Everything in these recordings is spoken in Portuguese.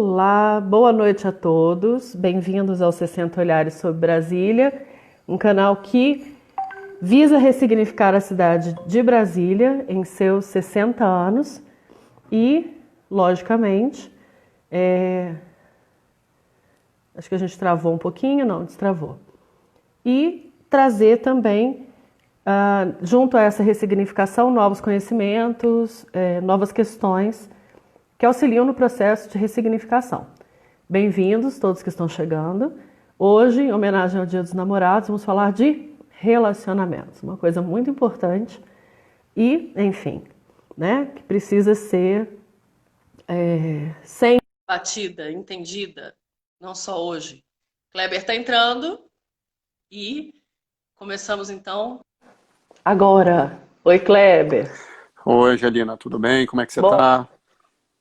Olá, boa noite a todos. Bem-vindos ao 60 Olhares sobre Brasília, um canal que visa ressignificar a cidade de Brasília em seus 60 anos e, logicamente, acho que a gente travou um pouquinho, não, destravou. E trazer também, junto a essa ressignificação, novos conhecimentos, novas questões que auxiliam no processo de ressignificação. Bem-vindos todos que estão chegando. Hoje, em homenagem ao Dia dos Namorados, vamos falar de relacionamentos, uma coisa muito importante e, enfim, né, que precisa ser sempre batida, entendida, não só hoje. Kleber está entrando e começamos então agora. Oi, Kleber. Oi, Angelina, tudo bem? Como é que você Bom, tá?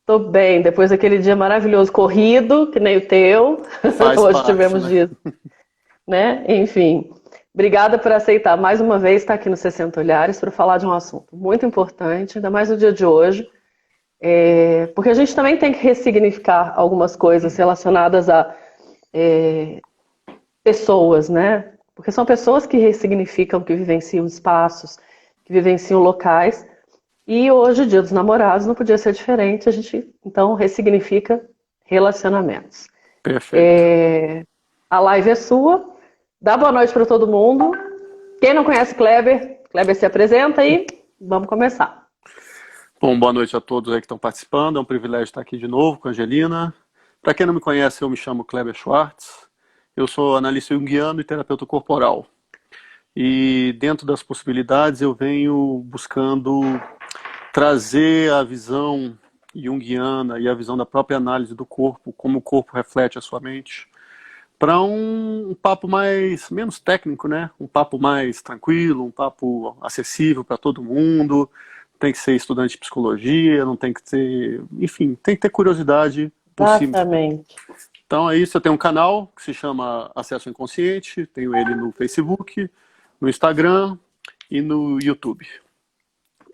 tô bem, depois daquele dia maravilhoso, corrido, que nem o teu. Faz Hoje parte, tivemos né? dias, né? Enfim, obrigada por aceitar mais uma vez estar aqui no 60 Olhares para falar de um assunto muito importante, ainda mais no dia de hoje, porque a gente também tem que ressignificar algumas coisas relacionadas a pessoas, né? Porque são pessoas que ressignificam, que vivenciam espaços, que vivenciam locais. E hoje, Dia dos Namorados, não podia ser diferente. A gente, então, ressignifica relacionamentos. Perfeito. A live é sua. Dá boa noite para todo mundo. Quem não conhece Kleber, Kleber se apresenta e vamos começar. Bom, boa noite a todos aí que estão participando. É um privilégio estar aqui de novo com a Angelina. Para quem não me conhece, eu me chamo Kleber Schwartz. Eu sou analista junguiano e terapeuta corporal. E dentro das possibilidades, eu venho buscando trazer a visão junguiana e a visão da própria análise do corpo, como o corpo reflete a sua mente, para um papo menos técnico, né? Um papo mais tranquilo, um papo acessível para todo mundo. Tem que ser estudante de psicologia, não tem que ter, enfim, tem que ter curiosidade por si. Exatamente. Então é isso, eu tenho um canal que se chama Acesso Inconsciente, tenho ele no Facebook, no Instagram e no YouTube.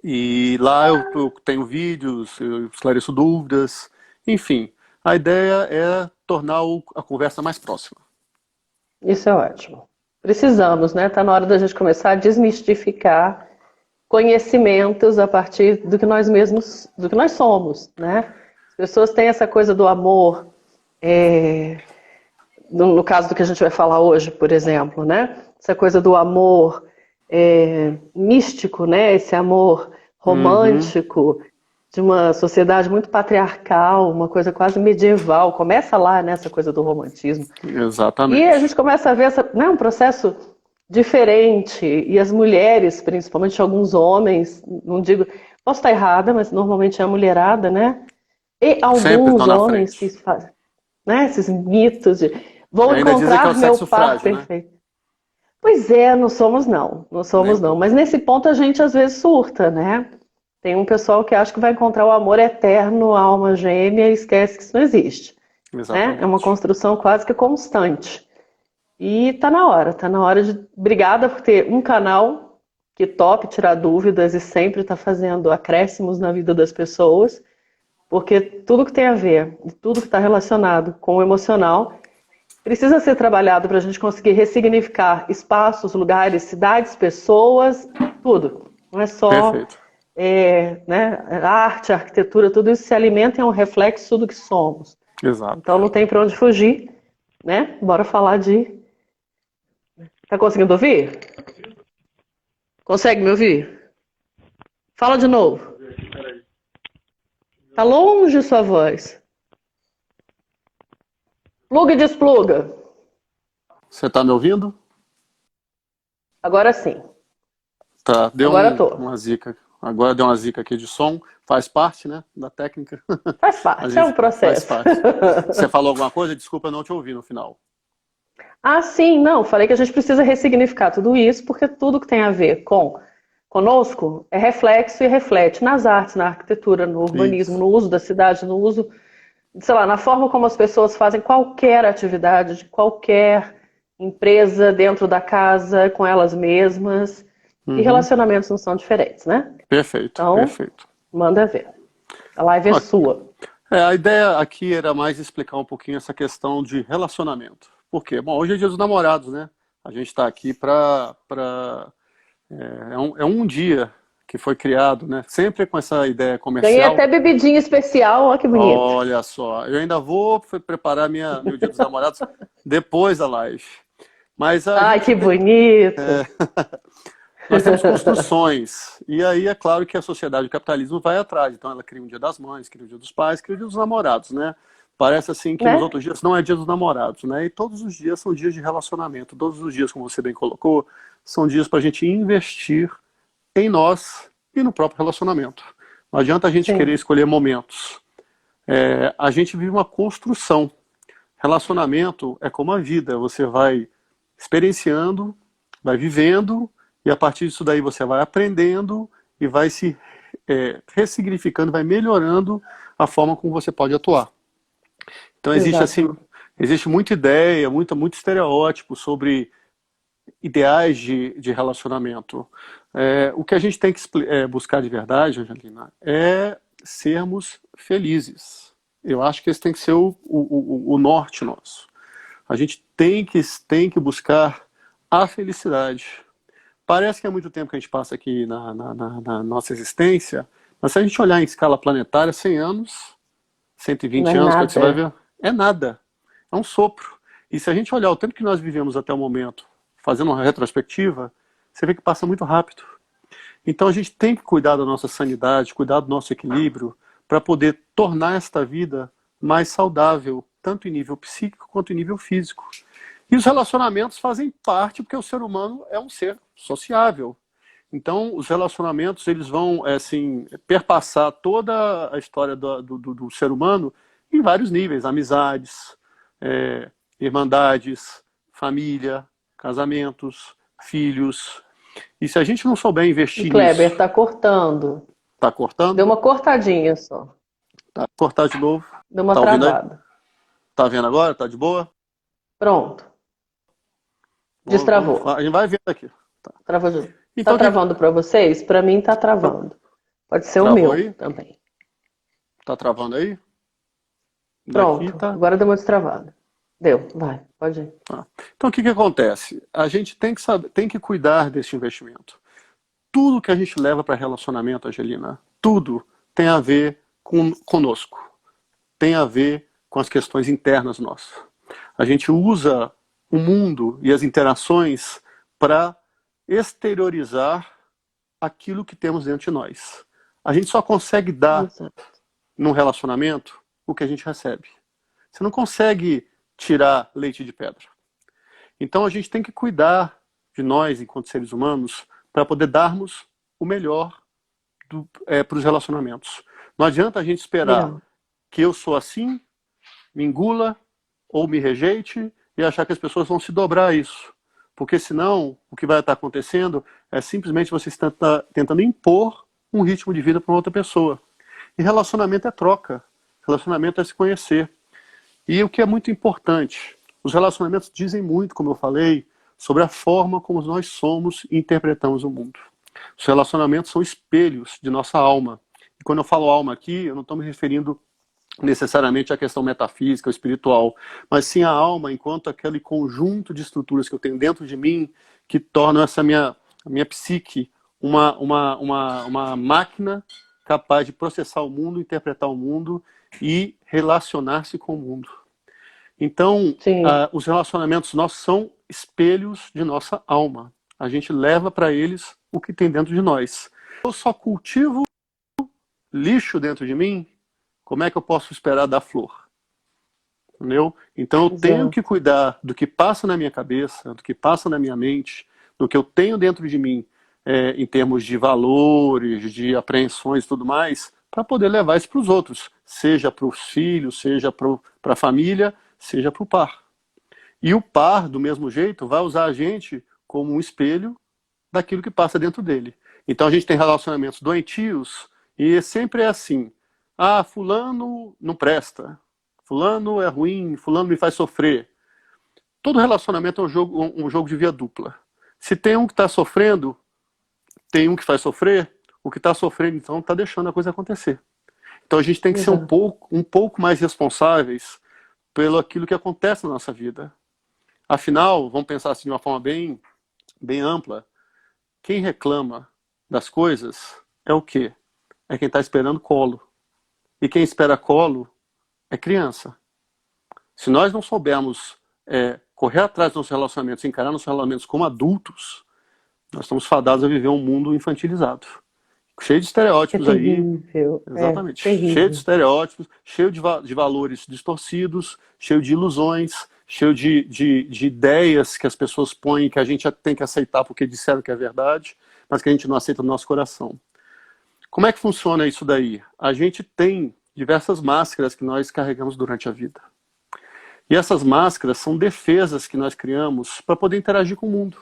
E lá eu tenho vídeos, eu esclareço dúvidas, enfim. A ideia é tornar a conversa mais próxima. Isso é ótimo. Precisamos, né? Está na hora da gente começar a desmistificar conhecimentos a partir do que nós mesmos, do que nós somos, né? As pessoas têm essa coisa do amor, no caso do que a gente vai falar hoje, por exemplo, né? Essa coisa do amor místico, né? Esse amor Uhum, romântico de uma sociedade muito patriarcal, uma coisa quase medieval. Começa lá nessa coisa do romantismo. E a exatamente. gente começa a ver um processo diferente, e as mulheres, principalmente alguns homens, não digo, posso estar errada, mas normalmente é a mulherada, né? E Sempre estão alguns na homens frente. que fazem, né, esses mitos de vou Ainda dizem que é o encontrar meu sexo par frágil, né? perfeito. Pois é, não somos não, não Nem somos um não, pouco. mas nesse ponto a gente às vezes surta, né? Tem um pessoal que acha que vai encontrar o amor eterno, a alma gêmea e esquece que isso não existe, né? É uma Exatamente. construção quase que constante. E tá na hora de... Obrigada por ter um canal que tope tirar dúvidas e sempre está fazendo acréscimos na vida das pessoas, porque tudo que tem a ver, e tudo que está relacionado com o emocional, precisa ser trabalhado para a gente conseguir ressignificar espaços, lugares, cidades, pessoas, tudo. Não é só Perfeito. né, arte, arquitetura, tudo isso se alimenta e é um reflexo do que somos. Exato. Então não tem para onde fugir, né? Bora falar de... Tá conseguindo ouvir? Consegue me ouvir? Fala de novo. Tá longe sua voz. Pluga e despluga. Você está me ouvindo? Agora sim. Tá, Agora tô. uma zica. Agora deu uma zica aqui de som. Faz parte, né, da técnica. Faz Às parte, é um vezes faz processo. parte. Você falou alguma coisa? Desculpa, eu não te ouvi no final. Ah, sim, não. Falei que a gente precisa ressignificar tudo isso, porque tudo que tem a ver com conosco é reflexo e reflete nas artes, na arquitetura, no urbanismo, Isso. no uso da cidade, no uso, sei lá, na forma como as pessoas fazem qualquer atividade de qualquer empresa dentro da casa, com elas mesmas. E Uhum. relacionamentos não são diferentes, né? Perfeito, Então, perfeito. manda ver. A live é Ó, sua. A ideia aqui era mais explicar um pouquinho essa questão de relacionamento. Por quê? Bom, hoje é dia dos namorados, né? A gente está aqui é um dia que foi criado, né? Sempre com essa ideia Ganhei comercial. até bebidinha especial, ó que bonito. Olha só, eu ainda vou preparar meu dia dos namorados depois da live. Mas a Ai, gente que bonito. nós temos construções. E aí é claro que a sociedade, o capitalismo vai atrás. Então ela cria um dia das mães, cria o dia dos pais, cria o dia dos namorados, né? Parece assim que nos Né? outros dias não é dia dos namorados, né? E todos os dias são dias de relacionamento. Todos os dias, como você bem colocou, são dias para a gente investir em nós e no próprio relacionamento. Não adianta a gente querer Sim, escolher momentos. A gente vive uma construção. Relacionamento é como a vida. Você vai experienciando, vai vivendo, e a partir disso daí você vai aprendendo e vai se ressignificando, vai melhorando a forma como você pode atuar. Então existe assim, exato. existe muita ideia, muito estereótipo sobre ideais de relacionamento. O que a gente tem que buscar de verdade, Angelina, é sermos felizes. Eu acho que esse tem que ser o norte nosso. A gente tem que buscar a felicidade. Parece que é muito tempo que a gente passa aqui na nossa existência, mas se a gente olhar em escala planetária, 100 anos, Não 120 é anos, quando você vai nada. ver, é nada. É um sopro. E se a gente olhar o tempo que nós vivemos até o momento, fazendo uma retrospectiva, você vê que passa muito rápido. Então a gente tem que cuidar da nossa sanidade, cuidar do nosso equilíbrio, para poder tornar esta vida mais saudável, tanto em nível psíquico quanto em nível físico. E os relacionamentos fazem parte, porque o ser humano é um ser sociável. Então, os relacionamentos eles vão assim, perpassar toda a história do ser humano em vários níveis: amizades, irmandades, família, casamentos, filhos. E se a gente não souber E investir Kleber, nisso, tá cortando. tá Deu cortando? uma cortadinha só. Tá, cortar de novo. Deu uma Tá ouvindo aí? travada. Tá vendo agora? Tá de boa? Pronto. A Destravou. gente vai vendo aqui. Tá. Travou de novo. Tá Então, travando para vocês? Para mim tá travando. Pode ser o travou meu aí? também. Tá travando aí? Daqui Pronto. tá. Agora deu uma destravada. Deu. Vai. Pode ir. Tá. Então, o que que acontece? A gente tem que saber, tem que cuidar desse investimento. Tudo que a gente leva para relacionamento, Angelina, tudo tem a ver conosco. Tem a ver com as questões internas nossas. A gente usa o mundo e as interações para exteriorizar aquilo que temos dentro de nós. A gente só consegue dar Exato. num relacionamento o que a gente recebe. Você não consegue tirar leite de pedra. Então a gente tem que cuidar de nós, enquanto seres humanos, para poder darmos o melhor para os relacionamentos. Não adianta a gente esperar Legal. que eu sou assim, me engula ou me rejeite e achar que as pessoas vão se dobrar a isso. Porque senão, o que vai estar acontecendo é simplesmente você tentando impor um ritmo de vida para outra pessoa. E relacionamento é troca. Relacionamento é se conhecer. E o que é muito importante, os relacionamentos dizem muito, como eu falei, sobre a forma como nós somos e interpretamos o mundo. Os relacionamentos são espelhos de nossa alma. E quando eu falo alma aqui, eu não estou me referindo necessariamente à questão metafísica ou espiritual, mas sim a alma enquanto aquele conjunto de estruturas que eu tenho dentro de mim que tornam essa minha psique uma máquina capaz de processar o mundo, interpretar o mundo e relacionar-se com o mundo. Então, Sim. os relacionamentos nossos são espelhos de nossa alma. A gente leva para eles o que tem dentro de nós. Eu só cultivo lixo dentro de mim, como é que eu posso esperar dar flor? Entendeu? Então eu tenho que Exato. cuidar do que passa na minha cabeça, do que passa na minha mente, do que eu tenho dentro de mim, em termos de valores, de apreensões e tudo mais, para poder levar isso para os outros, seja para os filhos, seja para a família, seja para o par. E o par, do mesmo jeito, vai usar a gente como um espelho daquilo que passa dentro dele. Então a gente tem relacionamentos doentios e sempre é assim: ah, fulano não presta, fulano é ruim, fulano me faz sofrer. Todo relacionamento é um jogo de via dupla. Se tem um que está sofrendo, tem um que faz sofrer, o que está sofrendo então está deixando a coisa acontecer. Então a gente tem que ser Exato. um pouco mais responsáveis pelo aquilo que acontece na nossa vida. Afinal, vamos pensar assim de uma forma bem ampla, quem reclama das coisas é o quê? É quem está esperando colo. E quem espera colo é criança. Se nós não soubermos correr atrás dos nossos relacionamentos, encarar nossos relacionamentos como adultos, nós estamos fadados a viver um mundo infantilizado. Cheio de É estereótipos aí. terrível, é Exatamente. Cheio de terrível. estereótipos, cheio de valores distorcidos, cheio de ilusões, cheio de ideias que as pessoas põem que a gente tem que aceitar porque disseram que é verdade, mas que a gente não aceita no nosso coração. Como é que funciona isso daí? A gente tem diversas máscaras que nós carregamos durante a vida. E essas máscaras são defesas que nós criamos para poder interagir com o mundo.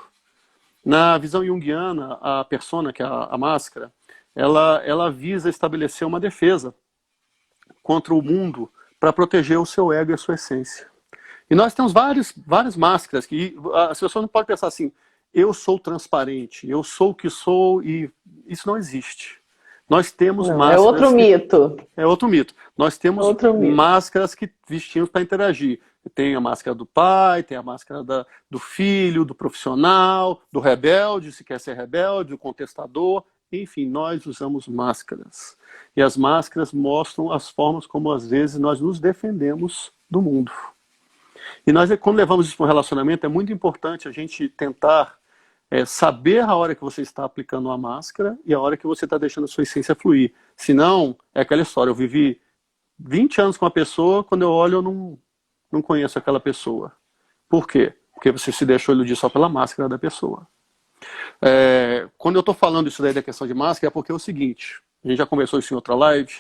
Na visão junguiana, a persona, que é a máscara, ela visa estabelecer uma defesa contra o mundo para proteger o seu ego e a sua essência. E nós temos várias máscaras que as pessoas não podem pensar assim, eu sou transparente, eu sou o que sou, e isso não existe. Nós temos Não, é outro máscaras mito. é outro mito. Nós temos Outro mito. máscaras que vestimos para interagir. Tem a máscara do pai, tem a máscara do filho, do profissional, do rebelde, se quer ser rebelde, do contestador. Enfim, nós usamos máscaras. E as máscaras mostram as formas como, às vezes, nós nos defendemos do mundo. E nós, quando levamos isso para um relacionamento, é muito importante a gente tentar saber a hora que você está aplicando uma máscara e a hora que você está deixando a sua essência fluir. Senão, é aquela história, eu vivi 20 anos com uma pessoa, quando eu olho eu não conheço aquela pessoa. Por quê? Porque você se deixou iludir só pela máscara da pessoa. Quando eu estou falando isso daí da questão de máscara, é porque é o seguinte, a gente já conversou isso em outra live,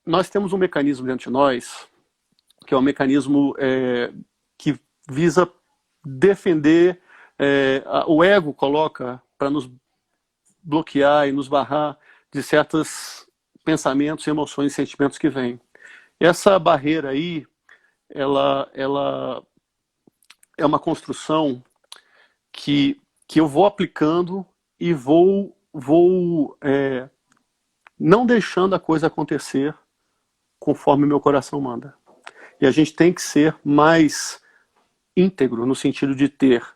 nós temos um mecanismo dentro de nós, que é um mecanismo que visa defender, o ego coloca para nos bloquear e nos barrar de certos pensamentos, emoções e sentimentos que vêm. Essa barreira aí, ela é uma construção que eu vou aplicando e vou não deixando a coisa acontecer conforme meu coração manda. E a gente tem que ser mais íntegro, no sentido de ter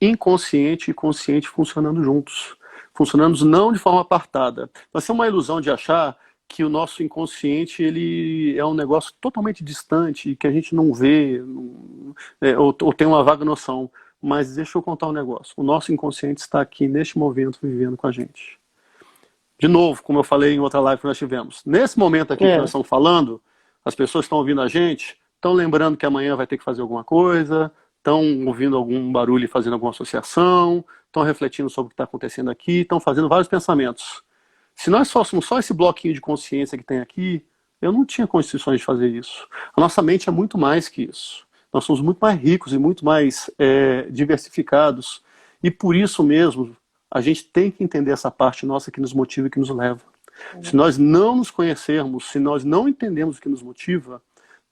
inconsciente e consciente funcionando juntos. Funcionando não de forma apartada. Vai ser uma ilusão de achar que o nosso inconsciente ele é um negócio totalmente distante, que a gente não vê, ou tem uma vaga noção. Mas deixa eu contar um negócio. O nosso inconsciente está aqui neste momento vivendo com a gente. De novo, como eu falei em outra live que nós tivemos. Nesse momento aqui que nós estamos falando, as pessoas estão ouvindo a gente, estão lembrando que amanhã vai ter que fazer alguma coisa, estão ouvindo algum barulho e fazendo alguma associação, estão refletindo sobre o que está acontecendo aqui, estão fazendo vários pensamentos. Se nós fôssemos só esse bloquinho de consciência que tem aqui, eu não tinha condições de fazer isso. A nossa mente é muito mais que isso. Nós somos muito mais ricos e muito mais diversificados. E por isso mesmo, a gente tem que entender essa parte nossa que nos motiva e que nos leva. Se nós não nos conhecermos, se nós não entendemos o que nos motiva,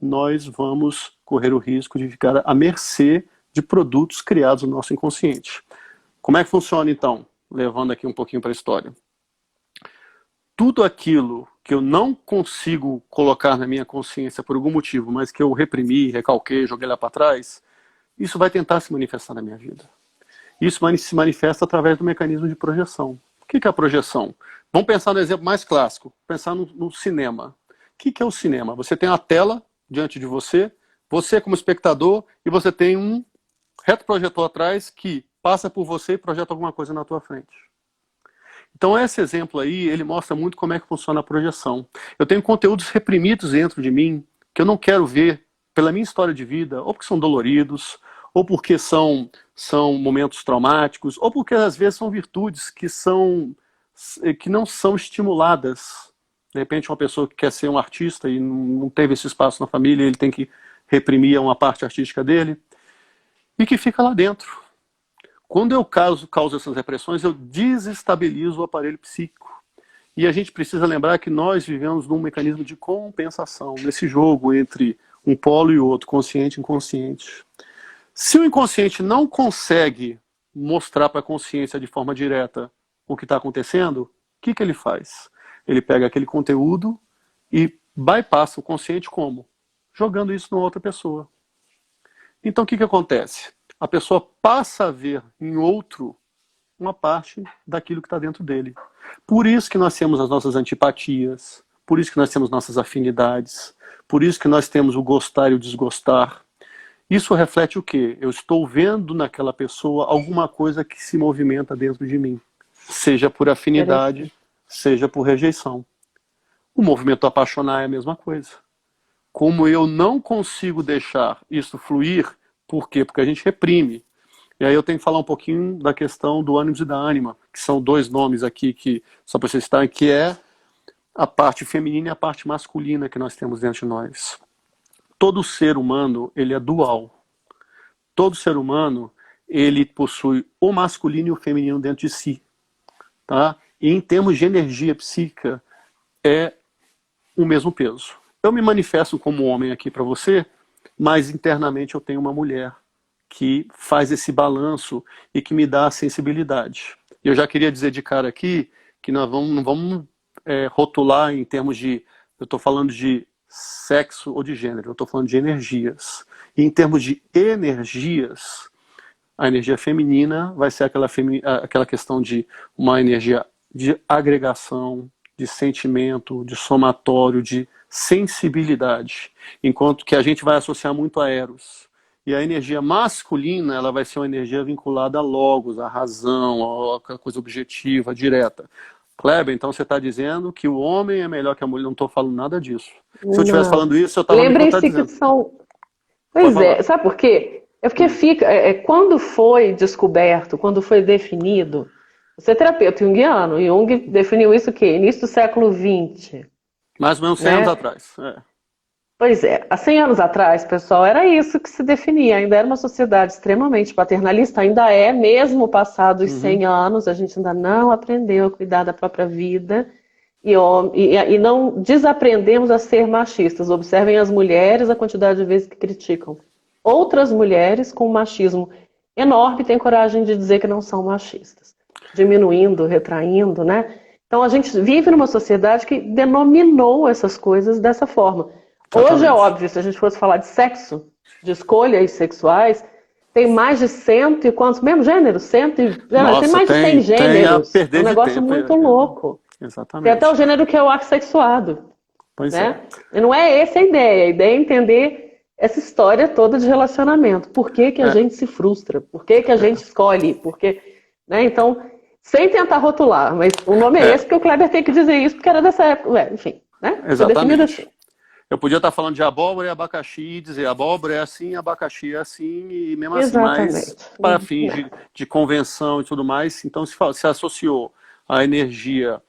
nós vamos correr o risco de ficar à mercê de produtos criados no nosso inconsciente. Como é que funciona então? Levando aqui um pouquinho para a história. Tudo aquilo que eu não consigo colocar na minha consciência por algum motivo, mas que eu reprimi, recalquei, joguei lá para trás, isso vai tentar se manifestar na minha vida. Isso se manifesta através do mecanismo de projeção. O que é a projeção? Vamos pensar no exemplo mais clássico, pensar no cinema. O que é o cinema? Você tem uma tela diante de você como espectador, e você tem um retroprojetor atrás que passa por você e projeta alguma coisa na tua frente. Então esse exemplo aí, ele mostra muito como é que funciona a projeção. Eu tenho conteúdos reprimidos dentro de mim, que eu não quero ver pela minha história de vida, ou porque são doloridos, ou porque são momentos traumáticos, ou porque às vezes são virtudes que não são estimuladas. De repente uma pessoa que quer ser um artista e não teve esse espaço na família, ele tem que reprimir uma parte artística dele, e que fica lá dentro. Quando eu causo essas repressões, eu desestabilizo o aparelho psíquico. E a gente precisa lembrar que nós vivemos num mecanismo de compensação, nesse jogo entre um polo e outro, consciente e inconsciente. Se o inconsciente não consegue mostrar para a consciência de forma direta o que está acontecendo, o que ele faz? Ele pega aquele conteúdo e bypassa o consciente como? Jogando isso numa outra pessoa. Então o que acontece? A pessoa passa a ver em outro uma parte daquilo que está dentro dele. Por isso que nós temos as nossas antipatias, por isso que nós temos nossas afinidades, por isso que nós temos o gostar e o desgostar. Isso reflete o quê? Eu estou vendo naquela pessoa alguma coisa que se movimenta dentro de mim. Seja por afinidade, seja por rejeição. O movimento apaixonar é a mesma coisa. Como eu não consigo deixar isso fluir, por quê? Porque a gente reprime. E aí eu tenho que falar um pouquinho da questão do ânimos e da ânima, que são dois nomes aqui, que só para vocês estarem, que é a parte feminina e a parte masculina que nós temos dentro de nós. Todo ser humano, ele é dual. Todo ser humano, ele possui o masculino e o feminino dentro de si. Tá? E em termos de energia psíquica, é o mesmo peso. Eu me manifesto como homem aqui para você, mas internamente eu tenho uma mulher que faz esse balanço e que me dá a sensibilidade. Eu já queria dizer de cara aqui que nós não vamos rotular em termos de... Eu estou falando de sexo ou de gênero, eu estou falando de energias. E em termos de energias, a energia feminina vai ser aquela questão de uma energia de agregação, de sentimento, de somatório, de sensibilidade. Enquanto que a gente vai associar muito a Eros. E a energia masculina, ela vai ser uma energia vinculada a logos, à razão, a coisa objetiva, direta. Kleber, então você está dizendo que o homem é melhor que a mulher? Não estou falando nada disso. Se eu estivesse falando isso, eu estava me contradizendo. Lembrem-se que são... Pois é, sabe por quê? É porque fica... quando foi descoberto, quando foi definido... Você é terapeuta junguiano, Jung definiu isso o quê? Início do século XX. Mais ou menos 100 anos atrás. Pois é, há 100 anos atrás, pessoal, era isso que se definia. Ainda era uma sociedade extremamente paternalista, ainda é, mesmo passados 100 anos, a gente ainda não aprendeu a cuidar da própria vida e não desaprendemos a ser machistas. Observem as mulheres, a quantidade de vezes que criticam. Outras mulheres com machismo enorme têm coragem de dizer que não são machistas. Diminuindo, retraindo, né? Então a gente vive numa sociedade que denominou essas coisas dessa forma. Hoje é óbvio, se a gente fosse falar de sexo, de escolhas sexuais, tem mais de 100 e quantos mesmo gêneros? Nossa, tem mais de 100 gêneros. É um negócio muito louco. Exatamente. Tem até o gênero que é o assexuado. Pois né? E não é essa a ideia. A ideia é entender essa história toda de relacionamento. Por que que a gente se frustra? Por que que a gente escolhe? Né? Então, sem tentar rotular, mas o nome é esse, porque o Kleber tem que dizer isso, porque era dessa época. Enfim, né? Exatamente. Assim. Eu podia estar falando de abóbora e abacaxi e dizer abóbora é assim, abacaxi é assim, e mesmo assim, mais para fins de convenção e tudo mais. Então se associou a energia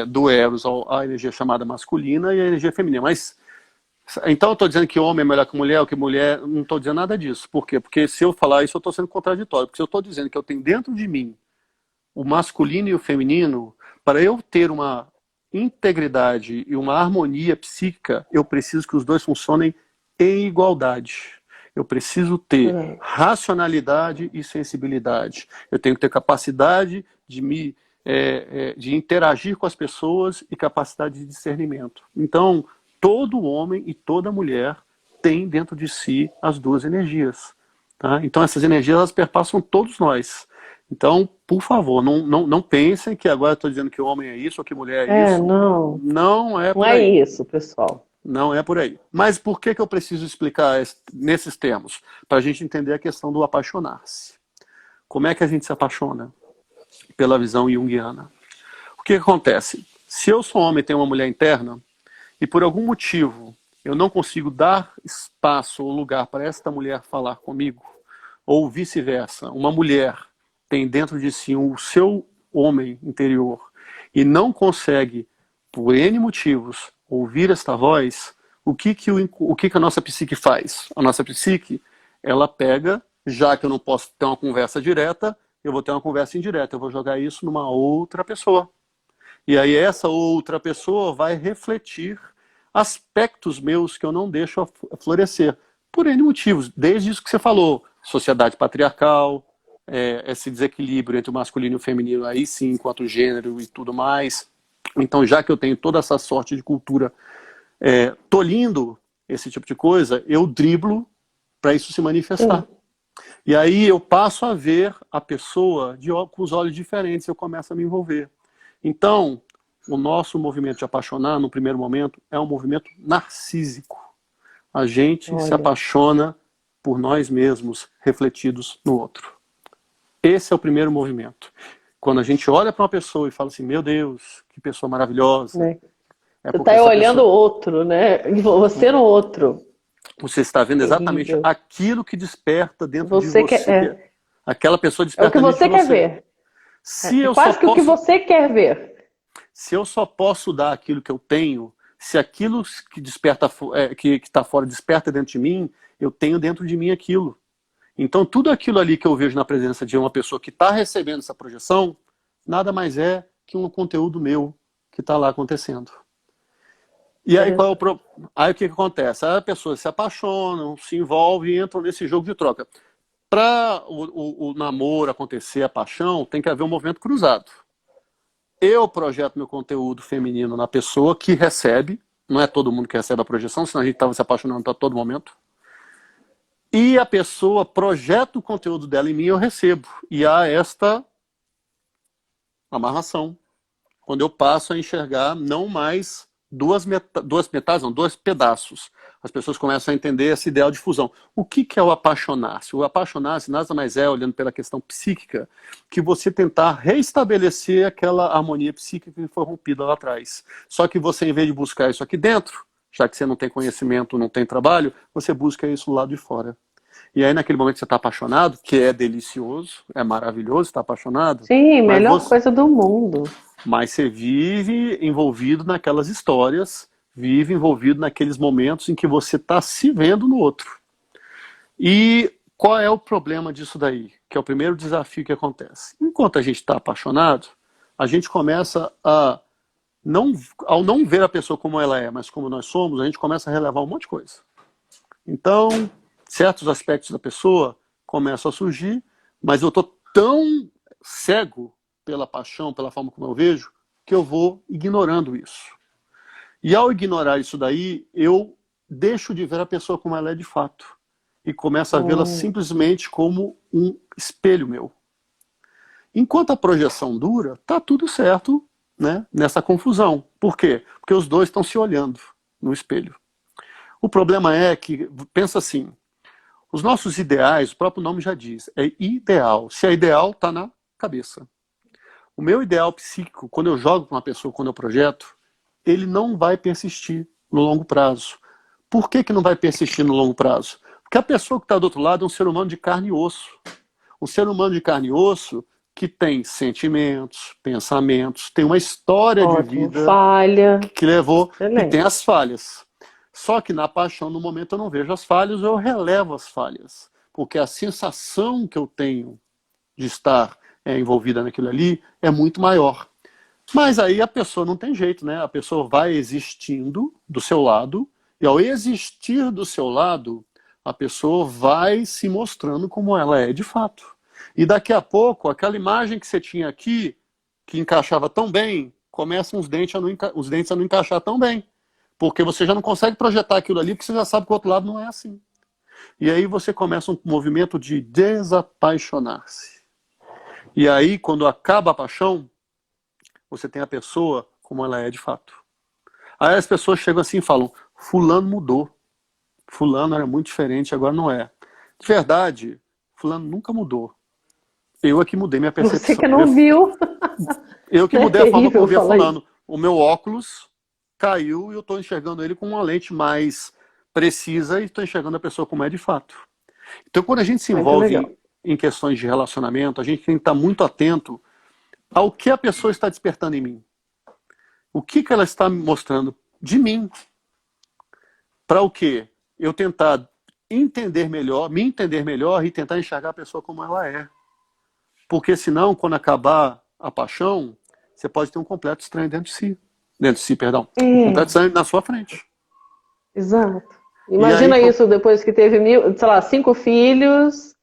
do Eros à energia chamada masculina e a energia feminina. Mas, então eu estou dizendo que homem é melhor que mulher, ou que mulher, não estou dizendo nada disso. Por quê? Porque se eu falar isso, eu estou sendo contraditório. Porque se eu estou dizendo que eu tenho dentro de mim o masculino e o feminino, para eu ter uma integridade e uma harmonia psíquica, eu preciso que os dois funcionem em igualdade. Eu preciso ter racionalidade e sensibilidade. Eu tenho que ter capacidade de interagir com as pessoas e capacidade de discernimento. Então, todo homem e toda mulher tem dentro de si as duas energias. Tá? Então, essas energias elas perpassam todos nós. Então, por favor, não pensem que agora eu estou dizendo que homem é isso ou que mulher é isso. Não. Não é por aí. Não é isso, pessoal. Não é por aí. Mas por que eu preciso explicar nesses termos? Para a gente entender a questão do apaixonar-se. Como é que a gente se apaixona? Pela visão junguiana. O que acontece? Se eu sou homem e tenho uma mulher interna, e por algum motivo eu não consigo dar espaço ou lugar para esta mulher falar comigo, ou vice-versa, uma mulher tem dentro de si o seu homem interior e não consegue, por N motivos, ouvir esta voz, o que a nossa psique faz? A nossa psique, ela pega, já que eu não posso ter uma conversa direta, eu vou ter uma conversa indireta, eu vou jogar isso numa outra pessoa. E aí essa outra pessoa vai refletir aspectos meus que eu não deixo florescer, por N motivos, desde isso que você falou, sociedade patriarcal, esse desequilíbrio entre o masculino e o feminino, aí sim, enquanto gênero e tudo mais, Então, já que eu tenho toda essa sorte de cultura tolindo esse tipo de coisa, eu driblo para isso se manifestar. Sim. E aí eu passo a ver a pessoa com os olhos diferentes, eu começo a me envolver. Então, o nosso movimento de apaixonar, no primeiro momento, é um movimento narcísico. A gente se Olha, apaixona por nós mesmos, refletidos no outro. Esse é o primeiro movimento. Quando a gente olha para uma pessoa e fala assim, meu Deus, que pessoa maravilhosa, né? é Você porque está essa olhando o pessoa, outro, né? Você no outro. você está vendo exatamente Terrível. aquilo que desperta dentro de Você quer, você. Aquela pessoa é o que desperta dentro de você quer você. ver. Se É eu só quase que o que posso, você quer ver. se eu só posso dar aquilo que eu tenho, se aquilo que desperta, que está fora desperta dentro de mim, eu tenho dentro de mim aquilo. Então tudo aquilo ali que eu vejo na presença de uma pessoa que está recebendo essa projeção, nada mais é que um conteúdo meu que está lá acontecendo. E aí, aí o que acontece? Aí a pessoa se apaixona, se envolve e entra nesse jogo de troca. Para o namoro acontecer, a paixão, tem que haver um movimento cruzado. Eu projeto meu conteúdo feminino na pessoa que recebe, não é todo mundo que recebe a projeção, senão a gente estava se apaixonando a todo momento. E a pessoa projeta o conteúdo dela em mim e eu recebo. E há esta amarração. Quando eu passo a enxergar não mais duas metades, não, dois pedaços. As pessoas começam a entender esse ideal de fusão. O que é o apaixonar-se? O apaixonar-se nada mais é, olhando pela questão psíquica, que você tentar reestabelecer aquela harmonia psíquica que foi rompida lá atrás. Só que você, em vez de buscar isso aqui dentro, já que você não tem conhecimento, não tem trabalho, você busca isso do lado de fora. E aí, naquele momento que você está apaixonado, que é delicioso, é maravilhoso estar apaixonado, Sim, melhor coisa do mundo. mas você vive envolvido naquelas histórias, vive envolvido naqueles momentos em que você está se vendo no outro. E qual é o problema disso daí? Que é o primeiro desafio que acontece. Enquanto a gente está apaixonado, a gente começa a, ao não ver a pessoa como ela é, mas como nós somos, a gente começa a relevar um monte de coisa. Então, certos aspectos da pessoa começam a surgir, mas eu estou tão cego pela paixão, pela forma como eu vejo, que eu vou ignorando isso. E ao ignorar isso daí, eu deixo de ver a pessoa como ela é de fato. E começo a vê-la simplesmente como um espelho meu. Enquanto a projeção dura, tá tudo certo, né, nessa confusão. Por quê? Porque os dois estão se olhando no espelho. O problema é que, pensa assim, os nossos ideais, o próprio nome já diz, é ideal. Se é ideal, está na cabeça. O meu ideal psíquico, quando eu jogo para uma pessoa, quando eu projeto, ele não vai persistir no longo prazo. Por que não vai persistir no longo prazo? Porque a pessoa que está do outro lado é um ser humano de carne e osso. Um ser humano de carne e osso que tem sentimentos, pensamentos, tem uma história de vida falha. que levou Excelente. e tem as falhas. Só que na paixão, no momento, eu não vejo as falhas, eu relevo as falhas. Porque a sensação que eu tenho de estar envolvida naquilo ali é muito maior. Mas aí a pessoa não tem jeito, né? A pessoa vai existindo do seu lado, e ao existir do seu lado, a pessoa vai se mostrando como ela é de fato. E daqui a pouco, aquela imagem que você tinha aqui, que encaixava tão bem, começam os dentes a não encaixar tão bem. Porque você já não consegue projetar aquilo ali, porque você já sabe que o outro lado não é assim. E aí você começa um movimento de desapaixonar-se. E aí, quando acaba a paixão, você tem a pessoa como ela é de fato. Aí as pessoas chegam assim e falam, fulano mudou. Fulano era muito diferente, agora não é. De verdade, fulano nunca mudou. Eu é que mudei minha percepção. Você que não viu. Eu que mudei a forma como eu via fulano. Isso. O meu óculos caiu e eu estou enxergando ele com uma lente mais precisa e estou enxergando a pessoa como é de fato. Então, quando a gente se envolve em questões de relacionamento, a gente tem que estar muito atento ao que a pessoa está despertando em mim. O que ela está me mostrando de mim. Para o quê? Eu tentar entender melhor, me entender melhor e tentar enxergar a pessoa como ela é. Porque senão, quando acabar a paixão, você pode ter um completo estranho dentro de si. Um completo estranho na sua frente. Exato. Imagina aí, isso depois que teve 5 filhos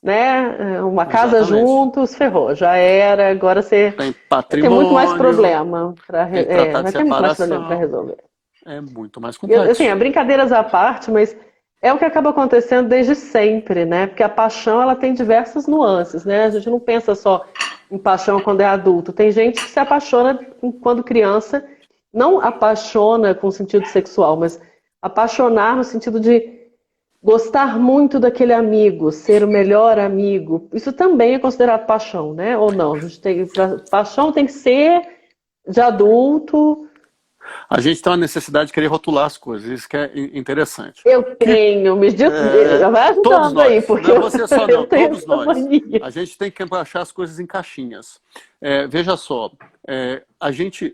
né? Uma casa Exatamente. juntos, ferrou, já era. Agora você Tem vai ter muito mais patrimônio, problema para tem que tratar de vai ter muito mais problema para separação. resolver. É muito mais E, assim, complexo. brincadeiras à parte, mas é o que acaba acontecendo desde sempre, né? Porque a paixão, ela tem diversas nuances, né? A gente não pensa só em paixão quando é adulto. Tem gente que se apaixona quando criança, não apaixona com sentido sexual, mas apaixonar no sentido de gostar muito daquele amigo, ser o melhor amigo. Isso também é considerado paixão, né? Ou não? A gente tem, paixão tem que ser de adulto. A gente tem uma necessidade de querer rotular as coisas, isso que é interessante. Eu Que, tenho, vai todos ajudando aí, nós, não porque é você só eu não, tenho todos essa nós. mania. A gente tem que achar as coisas em caixinhas. Veja só,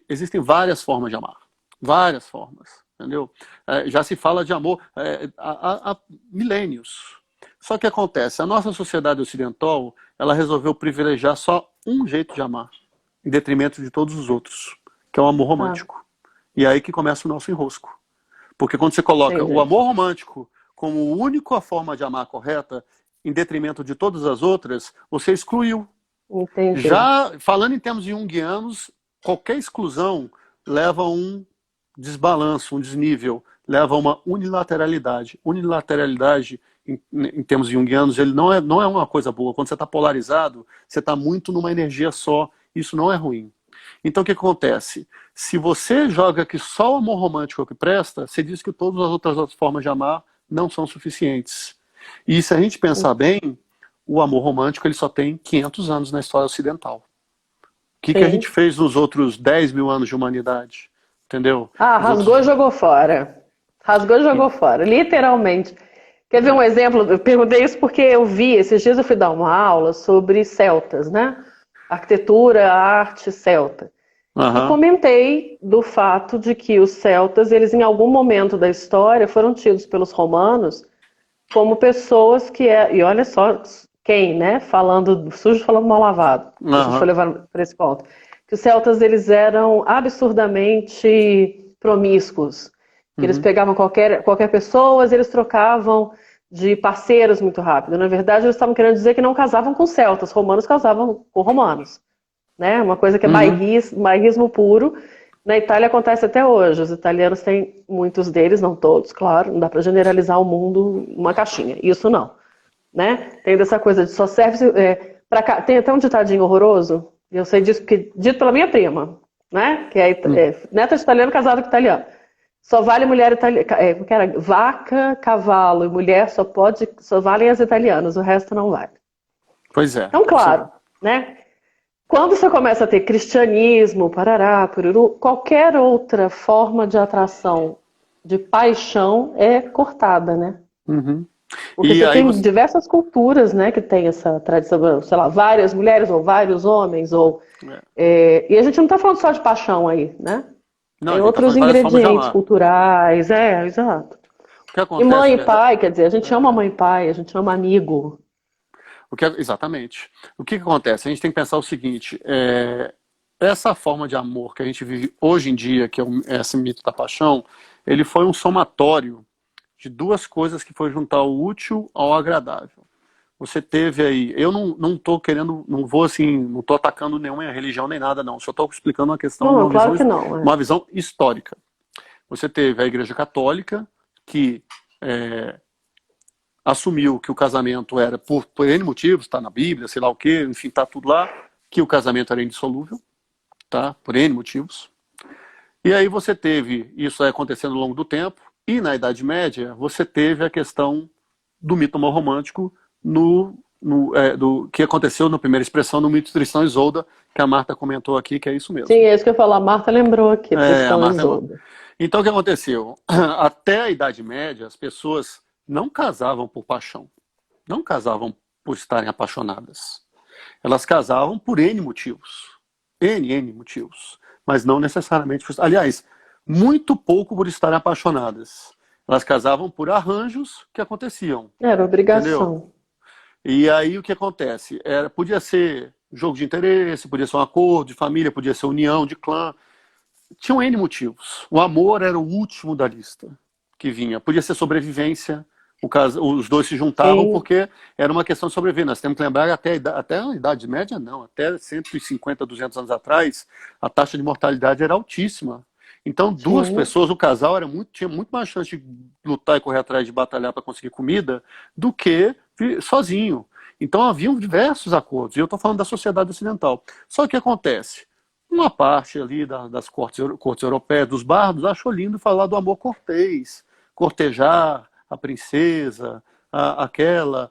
existem várias formas de amar, várias formas, entendeu? Já se fala de amor há milênios. Só que acontece, a nossa sociedade ocidental, ela resolveu privilegiar só um jeito de amar, em detrimento de todos os outros, que é o amor Ah, romântico. E é aí que começa o nosso enrosco. Porque quando você coloca o entendi. amor romântico como única forma de amar correta, em detrimento de todas as outras, você excluiu. Entendi. Já falando em termos junguianos, qualquer exclusão leva a um desbalanço, um desnível, leva a uma unilateralidade. Unilateralidade, em termos junguianos, ele não é uma coisa boa. Quando você está polarizado, você está muito numa energia só. Isso não é ruim. Então o que acontece? Se você joga que só o amor romântico é o que presta, você diz que todas as outras formas de amar não são suficientes. E se a gente pensar bem, o amor romântico ele só tem 500 anos na história ocidental. O que a gente Sim. fez nos outros 10 mil anos de humanidade? Entendeu? Ah, Os outros... rasgou e jogou fora. Rasgou e jogou fora, literalmente. Quer ver um exemplo? Eu perguntei isso porque eu vi, esses dias eu fui dar uma aula sobre celtas, né? Arquitetura, arte celta. E Aham. comentei do fato de que os celtas, eles em algum momento da história foram tidos pelos romanos como pessoas que e olha só quem, né? Falando sujo, falando mal lavado. Se a gente for Aham. levar para esse ponto, que os celtas eles eram absurdamente promíscuos, que eles Uhum. pegavam qualquer pessoa, eles trocavam de parceiros muito rápido. Na verdade, eles estavam querendo dizer que não casavam com celtas, romanos casavam com romanos, né? Uma coisa que é Uhum. bairrismo puro. Na Itália acontece até hoje. Os italianos têm, muitos deles, não todos, claro, não dá para generalizar o mundo uma caixinha. Isso não, né? Tem dessa coisa de só serve tem até um ditadinho horroroso. Eu sei disso porque dito pela minha prima, né? Que neta de italiano casado com italiano. Só vale mulher italiana, vaca, cavalo e mulher só valem as italianas, o resto não vale. Pois é. Então, claro, né? Quando você começa a ter cristianismo, parará, pururu, qualquer outra forma de atração, de paixão é cortada, né? Uhum. Porque E você aí tem você... diversas culturas, né, que tem essa tradição, sei lá, várias mulheres ou vários homens, e a gente não está falando só de paixão aí, né? Não, Tem a gente está outros falando de várias formas de ingredientes amar. culturais, exato. O que E acontece, mãe na e verdade... pai, quer dizer, a gente ama mãe e pai, a gente ama amigo. Exatamente. O que acontece? A gente tem que pensar o seguinte: essa forma de amor que a gente vive hoje em dia, que é esse mito da paixão, ele foi um somatório de duas coisas que foi juntar o útil ao agradável. Você teve aí, eu não estou querendo, não vou assim, não estou atacando nenhuma religião nem nada, não. Só estou explicando uma questão, Não, claro que não. uma visão histórica. Você teve a Igreja Católica, que assumiu que o casamento era por N motivos, está na Bíblia, sei lá o quê, enfim, está tudo lá, que o casamento era indissolúvel, tá? Por N motivos. E aí você teve isso acontecendo ao longo do tempo, e na Idade Média você teve a questão do mito amor romântico do que aconteceu na primeira expressão no mito de Tristão e Isolda, que a Marta comentou aqui, que é isso Sim, mesmo. é isso que eu ia falar. A Marta lembrou aqui, A Tristão e Marta... Isolda. Então o que aconteceu? Até a Idade Média as pessoas não casavam por paixão. Não casavam por estarem apaixonadas. Elas casavam por N motivos. N motivos. Mas não necessariamente por... Aliás, muito pouco por estarem apaixonadas. Elas casavam por arranjos que aconteciam. Era Entendeu? obrigação. E aí o que acontece? Podia ser jogo de interesse, podia ser um acordo de família, podia ser união de clã. Tinham N motivos. O amor era o último da lista que vinha. Podia ser sobrevivência, Os dois se juntavam Sim. porque era uma questão de sobreviver. Nós temos que lembrar que até a Idade Média, não, até 150, 200 anos atrás, a taxa de mortalidade era altíssima. Então, duas Sim. pessoas, o casal tinha muito mais chance de lutar e correr atrás de batalhar para conseguir comida do que sozinho. Então, haviam diversos acordos. E eu estou falando da sociedade ocidental. Só que o que acontece? Uma parte ali das cortes europeias, dos bardos, achou lindo falar do amor cortês, cortejar a princesa, aquela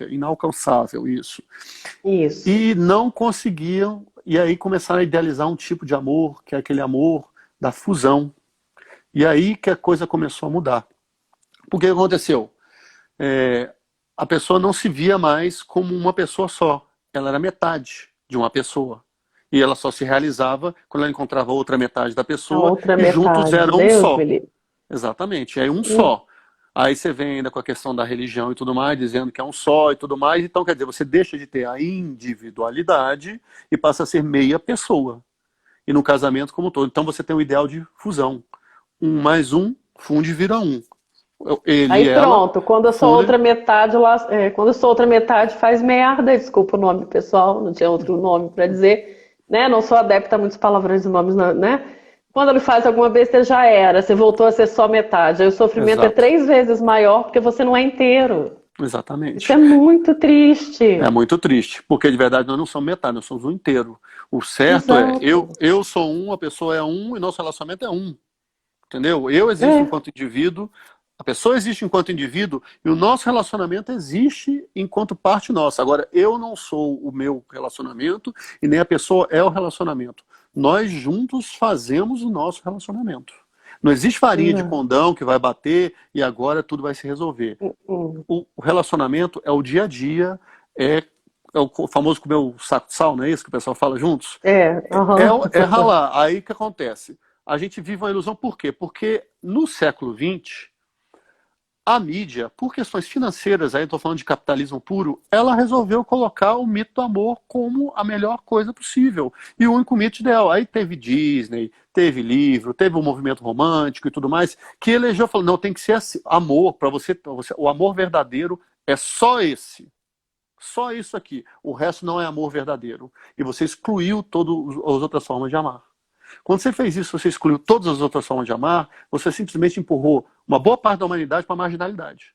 inalcançável, isso. Isso. E não conseguiam, e aí começaram a idealizar um tipo de amor, que é aquele amor da fusão. E aí que a coisa começou a mudar. Porque o que aconteceu? A pessoa não se via mais como uma pessoa só. Ela era metade de uma pessoa. E ela só se realizava quando ela encontrava a outra metade da A pessoa outra e juntos metade, eram um Deus só. me livre. Exatamente, é um só. Aí você vem ainda com a questão da religião e tudo mais, dizendo que é um só e tudo mais. Então, quer dizer, você deixa de ter a individualidade e passa a ser meia pessoa. E no casamento como um todo. Então você tem o ideal de fusão. Um mais um, funde e vira um. Ele Aí e ela pronto, quando eu sou fundem. outra metade, quando eu sou outra metade faz merda, desculpa o nome pessoal, não tinha outro nome para dizer, né? Não sou adepta a muitos palavrões e nomes, né? Quando ele faz alguma besteira, já era, você voltou a ser só metade. Aí o sofrimento é Exato. 3 vezes maior porque você não é inteiro. Exatamente. Isso é muito triste. É muito triste, porque de verdade nós não somos metade, nós somos um inteiro. O certo Exato. eu sou um, a pessoa é um e nosso relacionamento é um. Entendeu? Eu existo enquanto indivíduo, a pessoa existe enquanto indivíduo e o nosso relacionamento existe enquanto parte nossa. Agora, eu não sou o meu relacionamento e nem a pessoa é o relacionamento. Nós juntos fazemos o nosso relacionamento. Não existe farinha de condão que vai bater e agora tudo vai se resolver. O relacionamento é o dia a dia, é o famoso comer o saco de sal, não é isso que o pessoal fala juntos? É ralar. Aí o que acontece? A gente vive uma ilusão, por quê? Porque no século XX, a mídia, por questões financeiras, aí estou falando de capitalismo puro, ela resolveu colocar o mito do amor como a melhor coisa possível. E o único mito ideal. Aí teve Disney, teve livro, teve o movimento romântico e tudo mais, que elegeu, falou, não, tem que ser assim, amor, para você, o amor verdadeiro é só esse. Só isso aqui. O resto não é amor verdadeiro. E você excluiu todas as outras formas de amar. Quando você fez isso, você excluiu todas as outras formas de amar, você simplesmente empurrou uma boa parte da humanidade para a marginalidade.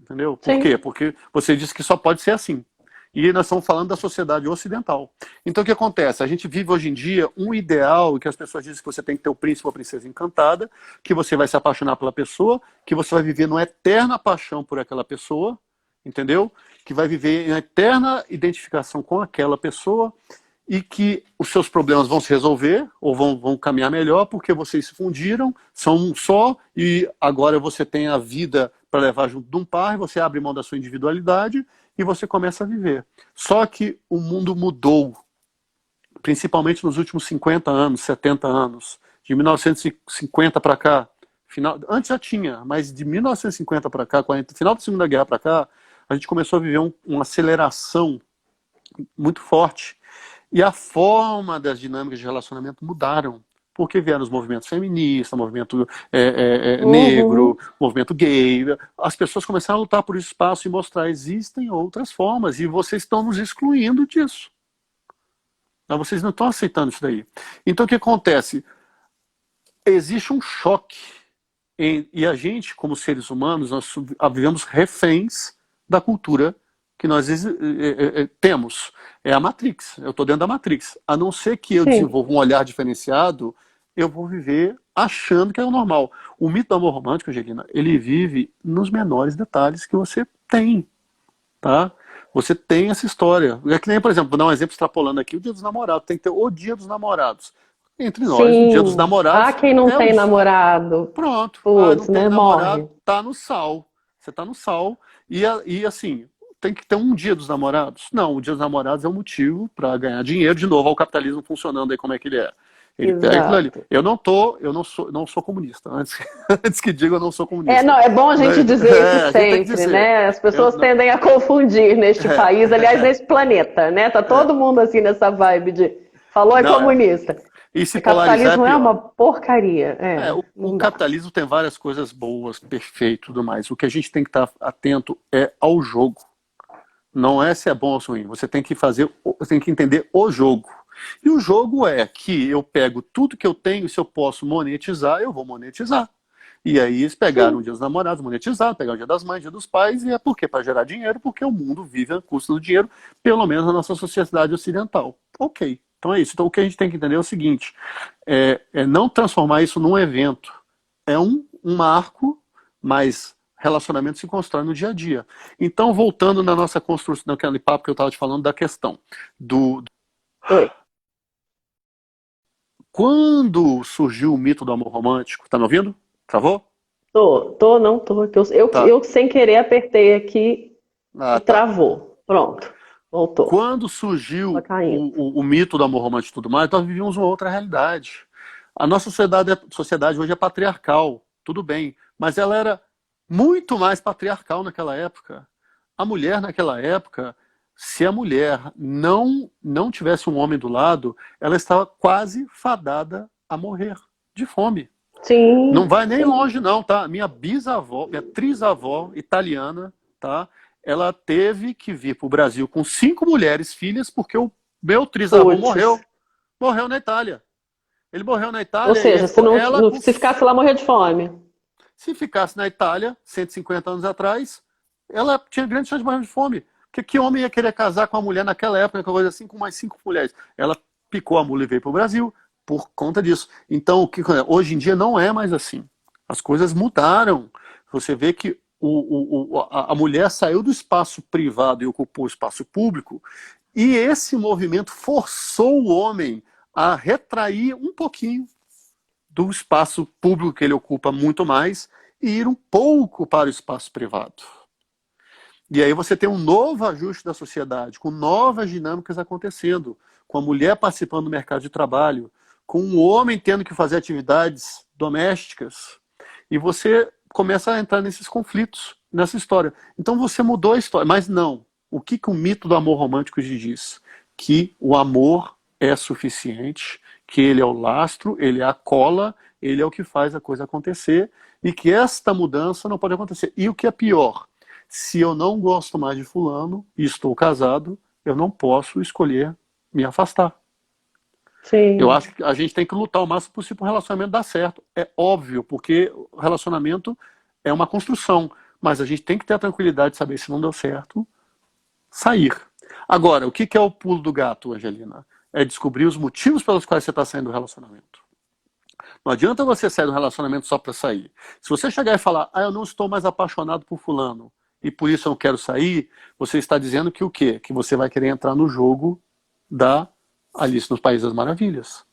Entendeu? Por quê? Porque você disse que só pode ser assim. E nós estamos falando da sociedade ocidental. Então o que acontece? A gente vive hoje em dia um ideal que as pessoas dizem que você tem que ter o príncipe ou a princesa encantada, que você vai se apaixonar pela pessoa, que você vai viver numa eterna paixão por aquela pessoa, entendeu? Que vai viver em eterna identificação com aquela pessoa e que os seus problemas vão se resolver ou vão caminhar melhor porque vocês se fundiram, são um só e agora você tem a vida para levar junto de um par, você abre mão da sua individualidade e você começa a viver. Só que o mundo mudou, principalmente nos últimos 50 anos, 70 anos, de 1950 para cá, antes já tinha, mas de 1950 para cá, final da Segunda Guerra para cá, a gente começou a viver uma aceleração muito forte. E a forma das dinâmicas de relacionamento mudaram. Porque vieram os movimentos feministas, movimento negro, movimento gay. As pessoas começaram a lutar por espaço e mostrar que existem outras formas. E vocês estão nos excluindo disso. Vocês não estão aceitando isso daí. Então o que acontece? Existe um choque. E a gente, como seres humanos, nós vivemos reféns da cultura que nós temos. É a Matrix. Eu estou dentro da Matrix. A não ser que eu desenvolva um olhar diferenciado, eu vou viver achando que é o normal. O mito do amor romântico, Angelina, ele vive nos menores detalhes que você tem. Tá? Você tem essa história. É que nem, por exemplo, vou dar um exemplo extrapolando aqui, o Dia dos Namorados. Tem que ter o Dia dos Namorados. Entre nós, o Dia dos Namorados... quem não tem namorado. Pronto. Putz, não tem namorado, morre. tá no sal. Você tá no sal. E assim... Tem que ter um Dia dos Namorados? Não, o Dia dos Namorados é um motivo para ganhar dinheiro. De novo, olha o capitalismo funcionando aí, como é que ele é. Ele pega aquilo ali. Eu não sou comunista. Antes que diga, eu não sou comunista. É bom a gente dizer isso sempre, né? As pessoas tendem a confundir neste país, aliás, nesse planeta, né? Tá todo mundo assim nessa vibe de falou é comunista. E se O polarizar é capitalismo é uma pior. porcaria. O Não dá. capitalismo tem várias coisas boas, perfeito e tudo mais. O que a gente tem que estar atento é ao jogo. Não é se é bom ou ruim. Você tem que você tem que entender o jogo. E o jogo é que eu pego tudo que eu tenho, se eu posso monetizar, eu vou monetizar. E aí eles pegaram o Sim, Dia dos Namorados, monetizaram, pegaram o Dia das Mães, Dia dos Pais, e é por quê? Para gerar dinheiro, porque o mundo vive a custa do dinheiro, pelo menos na nossa sociedade ocidental. Ok, então é isso. Então o que a gente tem que entender é o seguinte, é não transformar isso num evento. É um marco, mas relacionamento se constrói no dia a dia. Então, voltando na nossa construção, naquele papo que eu estava te falando da questão do... oi. Quando surgiu o mito do amor romântico, tá me ouvindo? Travou? Não tô. Que Tá. eu sem querer apertei aqui Ah, e tá. travou. Pronto, voltou. Quando Tá surgiu caindo. o mito do amor romântico e tudo mais, nós vivíamos uma outra realidade. A nossa sociedade hoje é patriarcal, tudo bem, mas ela era muito mais patriarcal naquela época. A mulher naquela época, se a mulher não tivesse um homem do lado, ela estava quase fadada a morrer de fome. Não Sim, vai nem sim. longe não, tá? Minha bisavó, minha trisavó italiana, tá? Ela teve que vir para o Brasil com 5 mulheres, filhas, porque o meu trisavô Puts. morreu na Itália. Ele morreu na Ou Itália e seja, ficou ela com... se ficasse lá, morrer de fome. Se ficasse na Itália, 150 anos atrás, ela tinha grande chance de morrer de fome. Porque que homem ia querer casar com uma mulher naquela época, coisa assim, com mais 5 mulheres? Ela picou a mula e veio para o Brasil por conta disso. Então, hoje em dia não é mais assim. As coisas mudaram. Você vê que a mulher saiu do espaço privado e ocupou o espaço público, e esse movimento forçou o homem a retrair um pouquinho do espaço público que ele ocupa muito mais e ir um pouco para o espaço privado. E aí você tem um novo ajuste da sociedade, com novas dinâmicas acontecendo, com a mulher participando do mercado de trabalho, com o homem tendo que fazer atividades domésticas, e você começa a entrar nesses conflitos, nessa história. Então você mudou a história, mas não. O que o mito do amor romântico diz? Que o amor é suficiente, que ele é o lastro, ele é a cola, ele é o que faz a coisa acontecer, e que esta mudança não pode acontecer. E o que é pior, se eu não gosto mais de fulano e estou casado, eu não posso escolher me afastar. Eu Sim, acho que a gente tem que lutar o máximo possível para o relacionamento dar certo. É óbvio, porque o relacionamento é uma construção, mas a gente tem que ter a tranquilidade de saber se não deu certo, sair. Agora, o que é o pulo do gato, Angelina? É descobrir os motivos pelos quais você está saindo do relacionamento. Não adianta você sair do relacionamento só para sair. Se você chegar e falar, eu não estou mais apaixonado por fulano e por isso eu não quero sair, você está dizendo que o quê? Que você vai querer entrar no jogo da Alice no País das Maravilhas.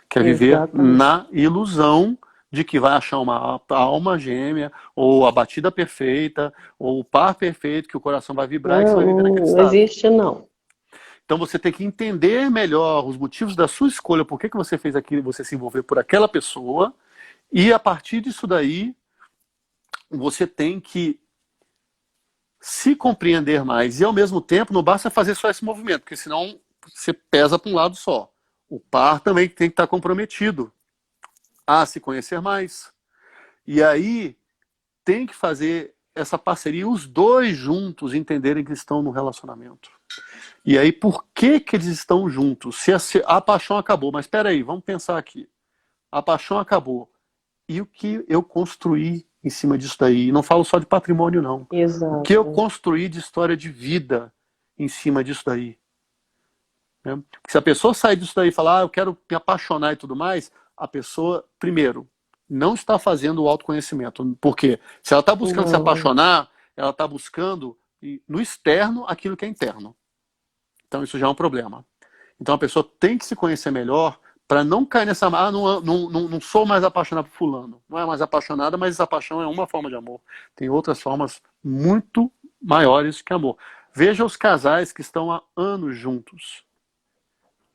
Quer viver exatamente. na ilusão de que vai achar uma alma gêmea, ou a batida perfeita, ou o par perfeito, que o coração vai vibrar e que você vai viver naquele Não estado. existe, não. Então você tem que entender melhor os motivos da sua escolha, por que você fez aquilo, você se envolveu por aquela pessoa, e a partir disso daí, você tem que se compreender mais. E ao mesmo tempo, não basta fazer só esse movimento, porque senão você pesa para um lado só. O par também tem que estar comprometido a se conhecer mais. E aí tem que fazer essa parceria, os dois juntos entenderem que estão no relacionamento. E aí, por que eles estão juntos? Se a paixão acabou, mas espera aí, vamos pensar aqui. A paixão acabou. E o que eu construí em cima disso daí? E não falo só de patrimônio, não. O que eu Exato. construí de história de vida em cima disso daí? Né? Porque se a pessoa sair disso daí e falar, eu quero me apaixonar e tudo mais, a pessoa, primeiro, não está fazendo o autoconhecimento. Por quê? Se ela está buscando se Não, apaixonar, ela está buscando no externo aquilo que é interno. Então isso já é um problema. Então a pessoa tem que se conhecer melhor para não cair nessa... não sou mais apaixonado por fulano. Não é mais apaixonada, mas essa paixão é uma forma de amor. Tem outras formas muito maiores que amor. Veja os casais que estão há anos juntos.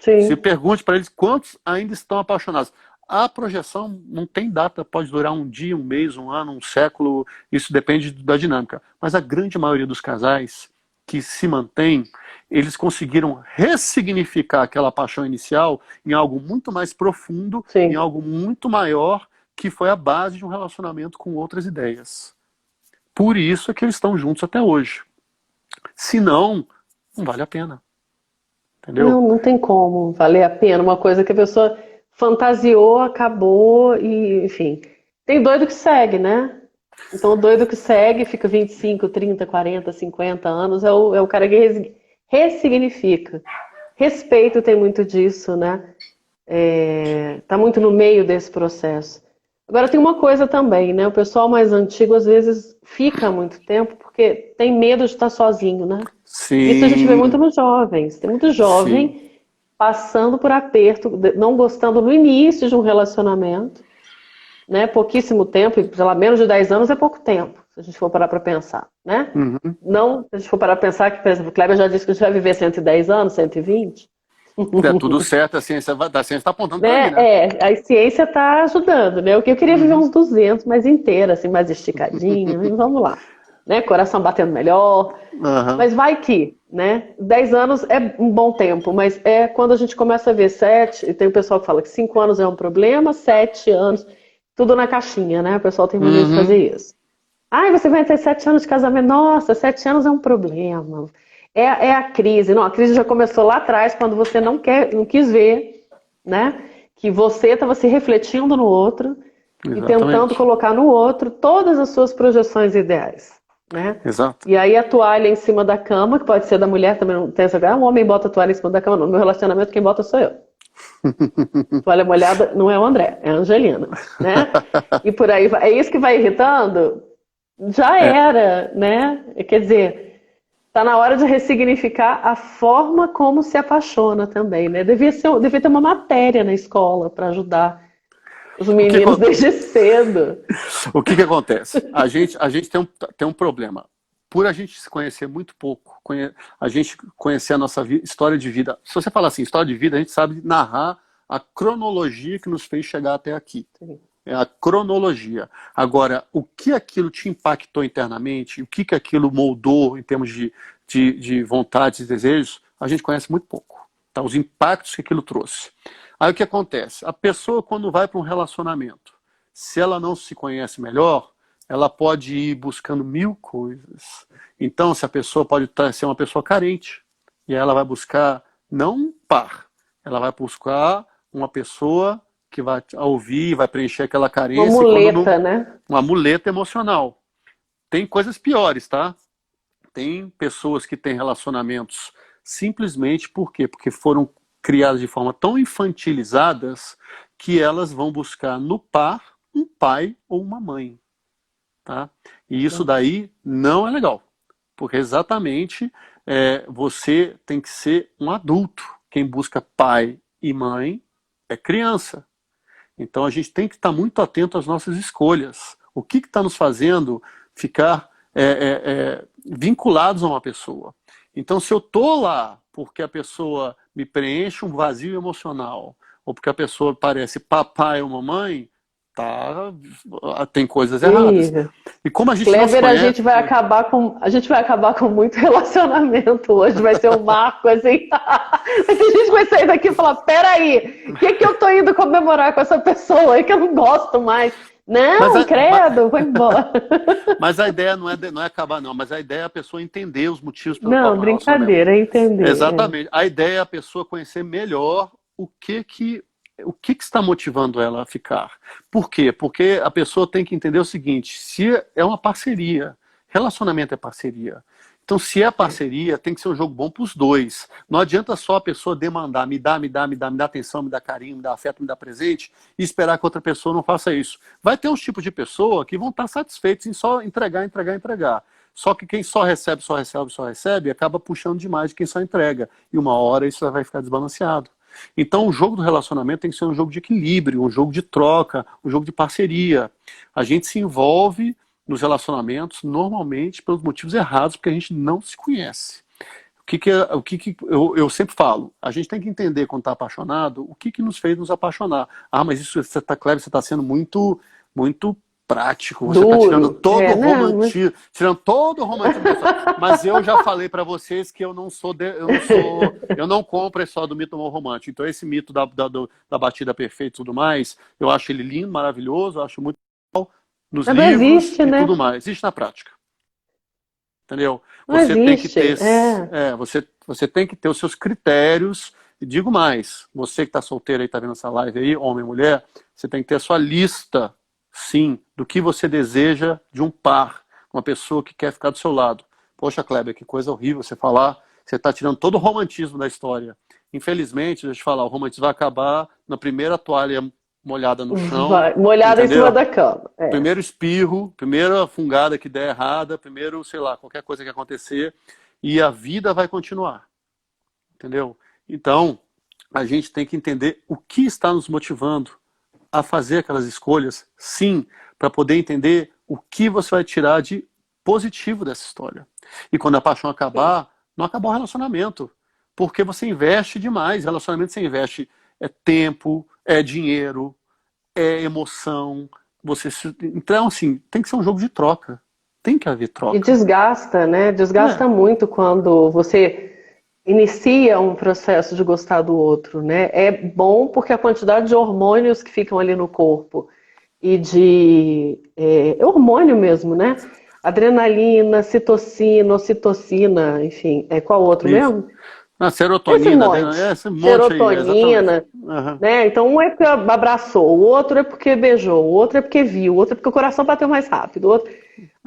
Se sim, pergunte para eles quantos ainda estão apaixonados. A projeção não tem data, pode durar um dia, um mês, um ano, um século, isso depende da dinâmica. Mas a grande maioria dos casais que se mantém, eles conseguiram ressignificar aquela paixão inicial em algo muito mais profundo, em Sim. algo muito maior, que foi a base de um relacionamento com outras ideias. Por isso é que eles estão juntos até hoje. Se não, não vale a pena. Entendeu? Não tem como valer a pena uma coisa que a pessoa fantasiou, acabou e, enfim. Tem doido que segue, né? Então, o doido que segue fica 25, 30, 40, 50 anos, é o cara que ressignifica. Respeito tem muito disso, né? Tá muito no meio desse processo. Agora, tem uma coisa também, né? O pessoal mais antigo, às vezes, fica muito tempo porque tem medo de estar sozinho, né? Isso a gente vê muito Sim, nos jovens. Tem muito sim. jovem passando por aperto, não gostando no início de um relacionamento, né? Pouquíssimo tempo, e, sei lá, menos de 10 anos é pouco tempo, se a gente for parar para pensar, né? Uhum. Não, se a gente for parar para pensar que, por exemplo, o Kleber já disse que a gente vai viver 110 anos, 120, É tudo certo, a ciência está apontando para aí, né? né? A ciência está ajudando, né? O que eu queria viver Uhum. uns 200, mais inteira, assim, mais esticadinha, e vamos lá, né? Coração batendo melhor, Aham. mas vai que, né? 10 anos é um bom tempo, mas é quando a gente começa a ver 7, e tem o pessoal que fala que 5 anos é um problema, 7 anos, tudo na caixinha, né? O pessoal tem mania de Uhum. fazer isso. Ai, você vai ter 7 anos de casamento. Nossa, 7 anos é um problema. É a crise. Não, a crise já começou lá atrás, quando você não quis ver, né? Que você estava se refletindo no outro e tentando Exatamente. colocar no outro todas as suas projeções ideais, né? Exato. E aí a toalha em cima da cama, que pode ser da mulher também, não tem essa coisa, um homem bota a toalha em cima da cama. No meu relacionamento, quem bota sou eu. Toalha molhada não é o André, é a Angelina, né? E por aí vai. É isso que vai irritando? Já É. era, né? Quer dizer, tá na hora de ressignificar a forma como se apaixona também, né? Devia ter uma matéria na escola para ajudar os O que, meninos desde cedo. o que que acontece? A gente tem um problema. Por a gente se conhecer muito pouco, a gente conhecer a nossa história de vida. Se você falar assim, história de vida, a gente sabe narrar a cronologia que nos fez chegar até aqui. É a cronologia. Agora, o que aquilo te impactou internamente, o que aquilo moldou em termos de vontades e desejos, a gente conhece muito pouco. Tá? Os impactos que aquilo trouxe. Aí o que acontece? A pessoa, quando vai para um relacionamento, se ela não se conhece melhor, ela pode ir buscando mil coisas. Então, se a pessoa pode ser uma pessoa carente, e aí ela vai buscar não um par, ela vai buscar uma pessoa que vai ouvir, vai preencher aquela Uma carência, e quando não, muleta, né? uma muleta emocional. Tem coisas piores, tá? Tem pessoas que têm relacionamentos simplesmente por quê? Porque foram criadas de forma tão infantilizadas que elas vão buscar no par um pai ou uma mãe. Tá? E isso daí não é legal. Porque exatamente você tem que ser um adulto. Quem busca pai e mãe é criança. Então a gente tem que estar muito atento às nossas escolhas. O que está nos fazendo ficar vinculados a uma pessoa? Então, se eu estou lá porque a pessoa me preenche um vazio emocional, ou porque a pessoa parece papai ou mamãe, tá, tem coisas erradas. Ih, E como a gente não se Kleber, conhece. a gente vai acabar com muito relacionamento hoje, vai ser um marco assim. Tem gente que vai sair daqui e falar: peraí, o que eu tô indo comemorar com essa pessoa aí que eu não gosto mais? Mas Não, credo, vou embora. mas a ideia não é acabar, não. Mas a ideia é a pessoa entender os motivos pelo qual Não, está no relacionamento. brincadeira, é entender. Exatamente. A ideia é a pessoa conhecer melhor o que está motivando ela a ficar. Por quê? Porque a pessoa tem que entender o seguinte: se é uma parceria, relacionamento é parceria. Então, se é parceria, tem que ser um jogo bom para os dois. Não adianta só a pessoa demandar, me dá atenção, me dá carinho, me dá afeto, me dá presente, e esperar que outra pessoa não faça isso. Vai ter uns tipos de pessoa que vão estar satisfeitos em só entregar. Só que quem só recebe, acaba puxando demais de quem só entrega. E uma hora isso vai ficar desbalanceado. Então o jogo do relacionamento tem que ser um jogo de equilíbrio, um jogo de troca, um jogo de parceria. A gente se envolve nos relacionamentos normalmente pelos motivos errados, porque a gente não se conhece. Eu sempre falo, a gente tem que entender quando está apaixonado, o que nos fez nos apaixonar. Ah, mas isso, Kleber, você está sendo muito prático, você está Duro. tirando todo o romantismo da história. Mas eu já falei para vocês que eu não compro esse só do mito romântico. Então esse mito da batida perfeita e tudo mais, eu acho ele lindo, maravilhoso, eu acho muito legal nos Mas não livros existe, e né? tudo mais. Existe na prática. Entendeu? Não Você tem que existe. ter, você tem que ter os seus critérios. E digo mais, você que está solteiro aí, está vendo essa live aí, homem e mulher, você tem que ter a sua lista, sim, do que você deseja de um par, uma pessoa que quer ficar do seu lado. Poxa, Kleber, que coisa horrível você falar, você está tirando todo o romantismo da história. Infelizmente, deixa eu te falar, o romantismo vai acabar na primeira toalha molhada no chão, Molhada em entendeu? cima da cama. Primeiro espirro, primeira fungada que der errada, primeiro, sei lá, qualquer coisa que acontecer, e a vida vai continuar, entendeu? Então, a gente tem que entender o que está nos motivando a fazer aquelas escolhas, sim, para poder entender o que você vai tirar de positivo dessa história. E quando a paixão acabar, não acabar o relacionamento, porque você investe demais. Relacionamento você investe tempo, dinheiro, emoção. Então, assim, tem que ser um jogo de troca. Tem que haver troca. E desgasta, né? Desgasta muito quando você inicia um processo de gostar do outro, né? É bom porque a quantidade de hormônios que ficam ali no corpo e de hormônio mesmo, né? Adrenalina, citocina, ocitocina, enfim, qual outro Isso. mesmo? A serotonina, Esse monte. Serotonina, aí, né? Então um é porque abraçou, o outro é porque beijou, o outro é porque viu, o outro é porque o coração bateu mais rápido, o outro...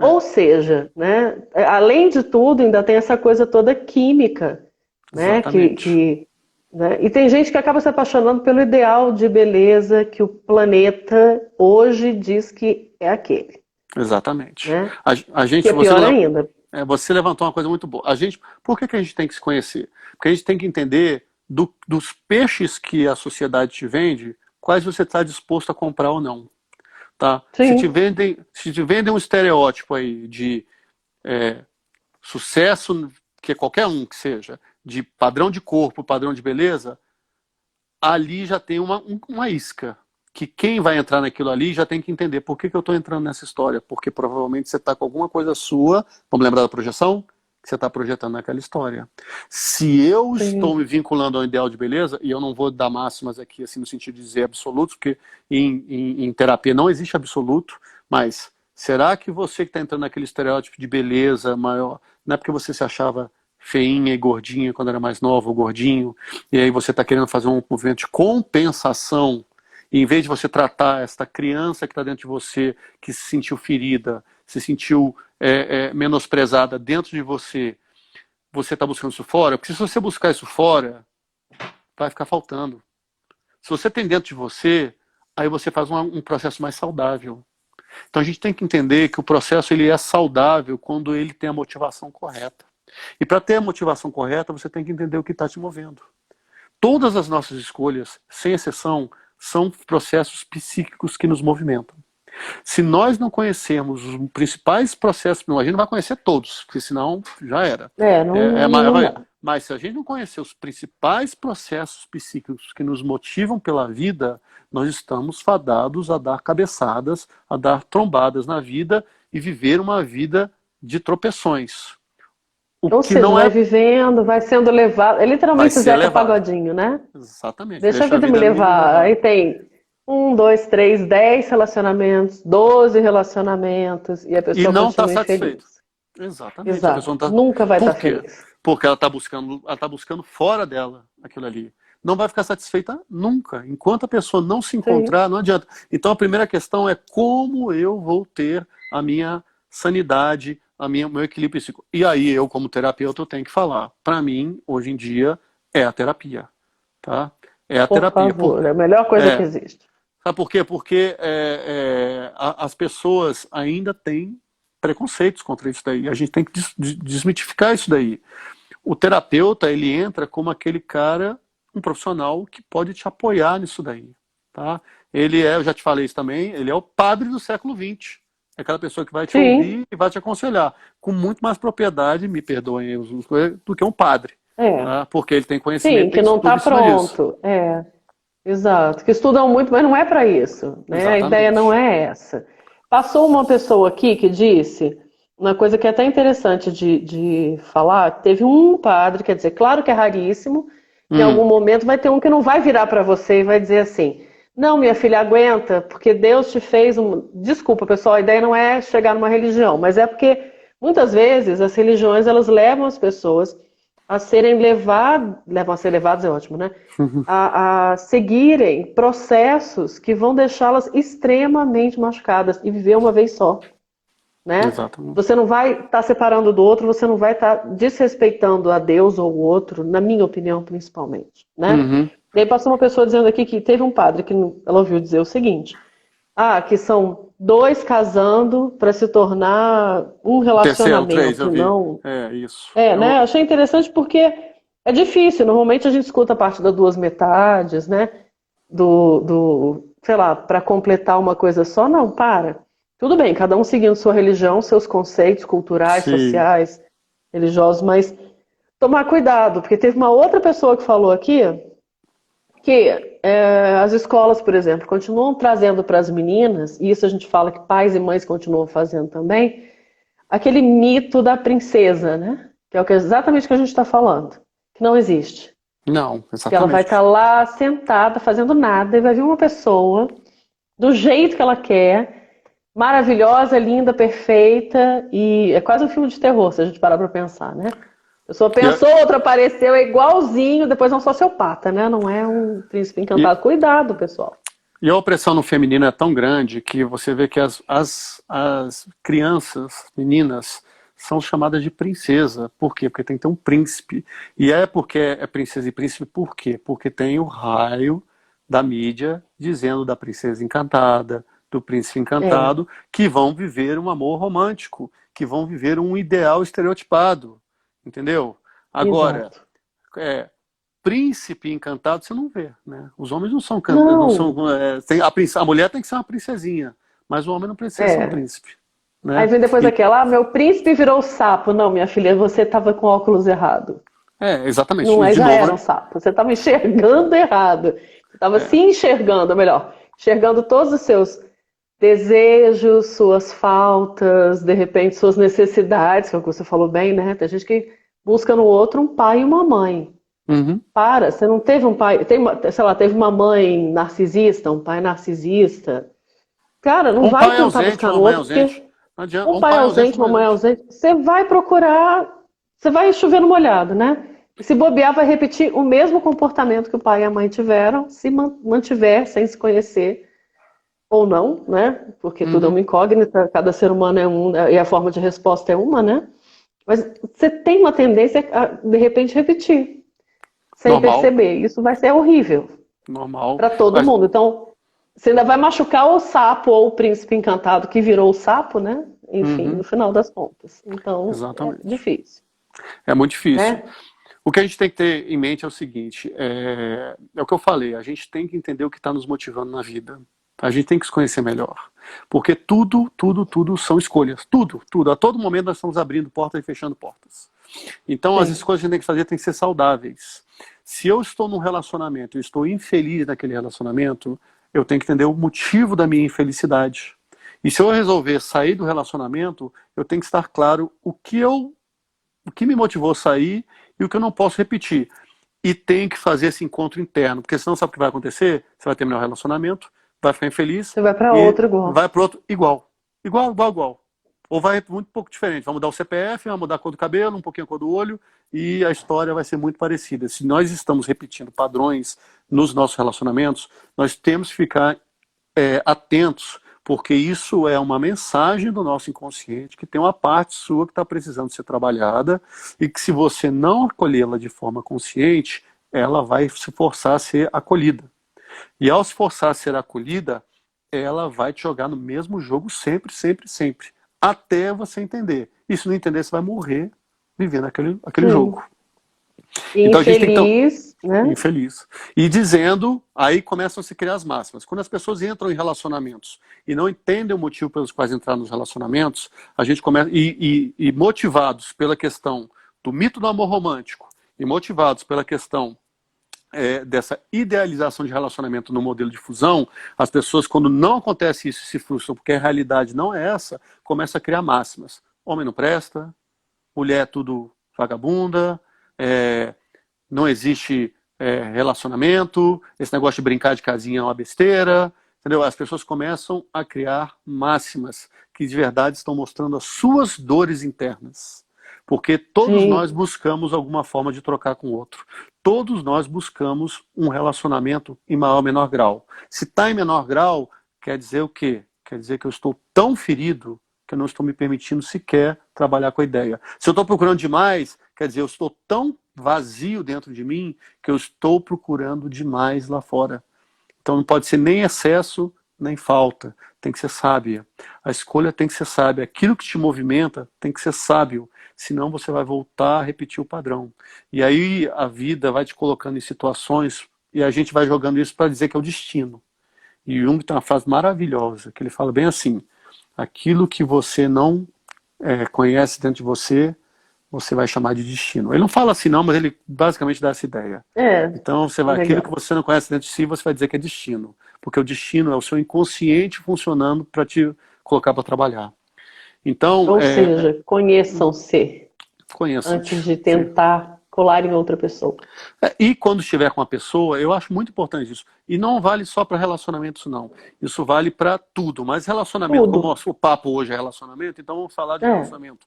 Ou seja, né? Além de tudo, ainda tem essa coisa toda química, né? Né? E tem gente que acaba se apaixonando pelo ideal de beleza que o planeta hoje diz que é aquele. Exatamente. Né? A gente, que é pior ainda. Você levantou uma coisa muito boa. Por que a gente tem que se conhecer? Porque a gente tem que entender dos peixes que a sociedade te vende, quais você está disposto a comprar ou não. Tá? Se te vendem um estereótipo aí de sucesso, que é qualquer um que seja, de padrão de corpo, padrão de beleza, ali já tem uma isca. Que quem vai entrar naquilo ali já tem que entender por que eu estou entrando nessa história. Porque provavelmente você está com alguma coisa sua, vamos lembrar da projeção? Que você está projetando naquela história. Se eu estou me vinculando ao ideal de beleza, e eu não vou dar máximas aqui, assim, no sentido de dizer absolutos, porque em terapia não existe absoluto, mas será que você que está entrando naquele estereótipo de beleza maior, não é porque você se achava feinha e gordinha quando era mais nova, ou gordinho, e aí você está querendo fazer um movimento de compensação, e em vez de você tratar esta criança que está dentro de você, que se sentiu ferida, se sentiu menosprezada dentro de você, você está buscando isso fora? Porque se você buscar isso fora, vai ficar faltando. Se você tem dentro de você, aí você faz um processo mais saudável. Então a gente tem que entender que o processo ele é saudável quando ele tem a motivação correta. E para ter a motivação correta, você tem que entender o que está te movendo. Todas as nossas escolhas, sem exceção, são processos psíquicos que nos movimentam. Se nós não conhecermos os principais processos, a gente não vai conhecer todos, porque senão já era. Mas se a gente não conhecer os principais processos psíquicos que nos motivam pela vida, nós estamos fadados a dar cabeçadas, a dar trombadas na vida e viver uma vida de tropeções. Ou seja, vai vivendo, vai sendo levado. É literalmente o Zeca Pagodinho, né? Exatamente. Deixa a vida me levar. Aí tem 1, 2, 3, 10 relacionamentos, 12 relacionamentos, e a pessoa não está continua satisfeita. infeliz. Exatamente. Exato. A pessoa não tá... Nunca vai estar feliz. Porque ela está buscando fora dela aquilo ali. Não vai ficar satisfeita nunca. Enquanto a pessoa não se encontrar, não adianta. Então a primeira questão é como eu vou ter a minha sanidade, o meu equilíbrio psíquico. E aí eu, como terapeuta, eu tenho que falar. Para mim, hoje em dia, é a terapia. Tá? É a terapia. Por favor, é a melhor coisa que existe. Sabe por quê? Porque as pessoas ainda têm preconceitos contra isso daí. A gente tem que desmitificar isso daí. O terapeuta, ele entra como aquele cara, um profissional que pode te apoiar nisso daí. Tá? Eu já te falei isso também, ele é o padre do século XX. É aquela pessoa que vai te ouvir e vai te aconselhar. Com muito mais propriedade, me perdoem, do que um padre. Tá? Porque ele tem conhecimento. Sim, que não está pronto. Exato. Que estudam muito, mas não é para isso. Né? A ideia não é essa. Passou uma pessoa aqui que disse uma coisa que é até interessante de falar. Teve um padre, quer dizer, claro que é raríssimo, em algum momento vai ter um que não vai virar para você e vai dizer assim: não, minha filha, aguenta, porque Deus te fez um. Desculpa, pessoal, a ideia não é chegar numa religião, mas é porque muitas vezes as religiões elas levam as pessoas a serem levam a ser levadas, é ótimo, né? A seguirem processos que vão deixá-las extremamente machucadas e viver uma vez só, né? Exatamente. Você não vai estar separando do outro, você não vai estar desrespeitando a Deus ou o outro, na minha opinião, principalmente, né? E aí passou uma pessoa dizendo aqui que teve um padre que ela ouviu dizer o seguinte: que são dois casando para se tornar um Terceiro, relacionamento, três, eu vi. não. É, isso. Né? Achei interessante porque é difícil. Normalmente a gente escuta a parte das duas metades, né? Sei lá, para completar uma coisa só. Não, para. Tudo bem, cada um seguindo sua religião, seus conceitos culturais, Sim. sociais, religiosos, mas tomar cuidado, porque teve uma outra pessoa que falou aqui que as escolas, por exemplo, continuam trazendo para as meninas, e isso a gente fala que pais e mães continuam fazendo também, aquele mito da princesa, né? Que é exatamente o que a gente está falando, que não existe. Não, Que ela vai exatamente. estar lá sentada, fazendo nada, e vai vir uma pessoa do jeito que ela quer, maravilhosa, linda, perfeita, e é quase um filme de terror, se a gente parar para pensar, né? A pessoa pensou, outra apareceu, é igualzinho, depois é um sociopata, né? Não é um príncipe encantado. Cuidado, pessoal. E a opressão no feminino é tão grande que você vê que as crianças, meninas, são chamadas de princesa. Por quê? Porque tem que ter um príncipe. E porque é princesa e príncipe, por quê? Porque tem o raio da mídia dizendo da princesa encantada, do príncipe encantado, que vão viver um amor romântico, que vão viver um ideal estereotipado. Entendeu? Agora, príncipe encantado você não vê, né? Os homens não são a mulher tem que ser uma princesinha, mas o homem não precisa ser um príncipe, né? Aí vem depois aquela, meu príncipe virou sapo. Não, minha filha, você estava com óculos errado. Exatamente. Não já era um sapo. Você estava enxergando errado. Você estava se enxergando, ou melhor, enxergando todos os seus desejos, suas faltas, de repente suas necessidades, que é o que você falou bem, né? Tem gente que busca no outro um pai e uma mãe. Você não teve um pai, teve uma mãe narcisista, um pai narcisista. Cara, não vai tentar buscar no outro, porque um pai ausente, uma mãe ausente, você vai procurar, você vai chover no molhado, né? E se bobear, vai repetir o mesmo comportamento que o pai e a mãe tiveram, se mantiver sem se conhecer. Ou não, né? Porque tudo é uma incógnita, cada ser humano é um, e a forma de resposta é uma, né? Mas você tem uma tendência a, de repente, repetir, sem perceber. Isso vai ser horrível. Normal. Para todo mundo. Então, você ainda vai machucar o sapo ou o príncipe encantado que virou o sapo, né? Enfim, no final das contas. Então, é difícil. É muito difícil. Né? O que a gente tem que ter em mente é o seguinte, é o que eu falei, a gente tem que entender o que está nos motivando na vida. A gente tem que se conhecer melhor. Porque tudo são escolhas. Tudo. A todo momento nós estamos abrindo portas e fechando portas. Então as escolhas que a gente tem que fazer têm que ser saudáveis. Se eu estou num relacionamento e estou infeliz naquele relacionamento, eu tenho que entender o motivo da minha infelicidade. E se eu resolver sair do relacionamento, eu tenho que estar claro o que me motivou a sair e o que eu não posso repetir. E tenho que fazer esse encontro interno, porque senão sabe o que vai acontecer? Você vai terminar o relacionamento, vai ficar infeliz. Você vai para outro igual. Vai para outro igual. Igual. Ou vai muito pouco diferente. Vai mudar o CPF, vai mudar a cor do cabelo, um pouquinho a cor do olho, e a história vai ser muito parecida. Se nós estamos repetindo padrões nos nossos relacionamentos, nós temos que ficar atentos, porque isso é uma mensagem do nosso inconsciente, que tem uma parte sua que está precisando ser trabalhada, e que se você não acolhê-la de forma consciente, ela vai se forçar a ser acolhida. E ao se forçar a ser acolhida, ela vai te jogar no mesmo jogo sempre, até você entender. E se não entender, você vai morrer vivendo aquele jogo. Então, infeliz, né? Infeliz. E dizendo, aí começam a se criar as máximas. Quando as pessoas entram em relacionamentos e não entendem o motivo pelos quais entraram nos relacionamentos, a gente começa, e motivados pela questão do mito do amor romântico, e motivados pela questão dessa idealização de relacionamento no modelo de fusão, as pessoas, quando não acontece isso, se frustram porque a realidade não é essa, começam a criar máximas. Homem não presta, mulher é tudo vagabunda, não existe relacionamento, esse negócio de brincar de casinha é uma besteira, entendeu? As pessoas começam a criar máximas que de verdade estão mostrando as suas dores internas. Porque todos Sim. nós buscamos alguma forma de trocar com o outro. Todos nós buscamos um relacionamento em maior ou menor grau. Se está em menor grau, quer dizer o quê? Quer dizer que eu estou tão ferido que eu não estou me permitindo sequer trabalhar com a ideia. Se eu estou procurando demais, quer dizer, eu estou tão vazio dentro de mim que eu estou procurando demais lá fora. Então não pode ser nem excesso, nem falta. Tem que ser sábia. A escolha tem que ser sábia. Aquilo que te movimenta tem que ser sábio. Senão você vai voltar a repetir o padrão. E aí a vida vai te colocando em situações e a gente vai jogando isso para dizer que é o destino. E Jung tem uma frase maravilhosa, que ele fala bem assim: aquilo que você não conhece dentro de você, você vai chamar de destino. Ele não fala assim não, mas ele basicamente dá essa ideia. Então aquilo que você não conhece dentro de si, você vai dizer que é destino. Porque o destino é o seu inconsciente funcionando para te colocar para trabalhar. Então, Ou seja, conheçam-se antes de tentar colar em outra pessoa. E quando estiver com uma pessoa, eu acho muito importante isso. E não vale só para relacionamentos, não. Isso vale para tudo. Mas relacionamento, Tudo. como o papo hoje é relacionamento, então vamos falar de relacionamento.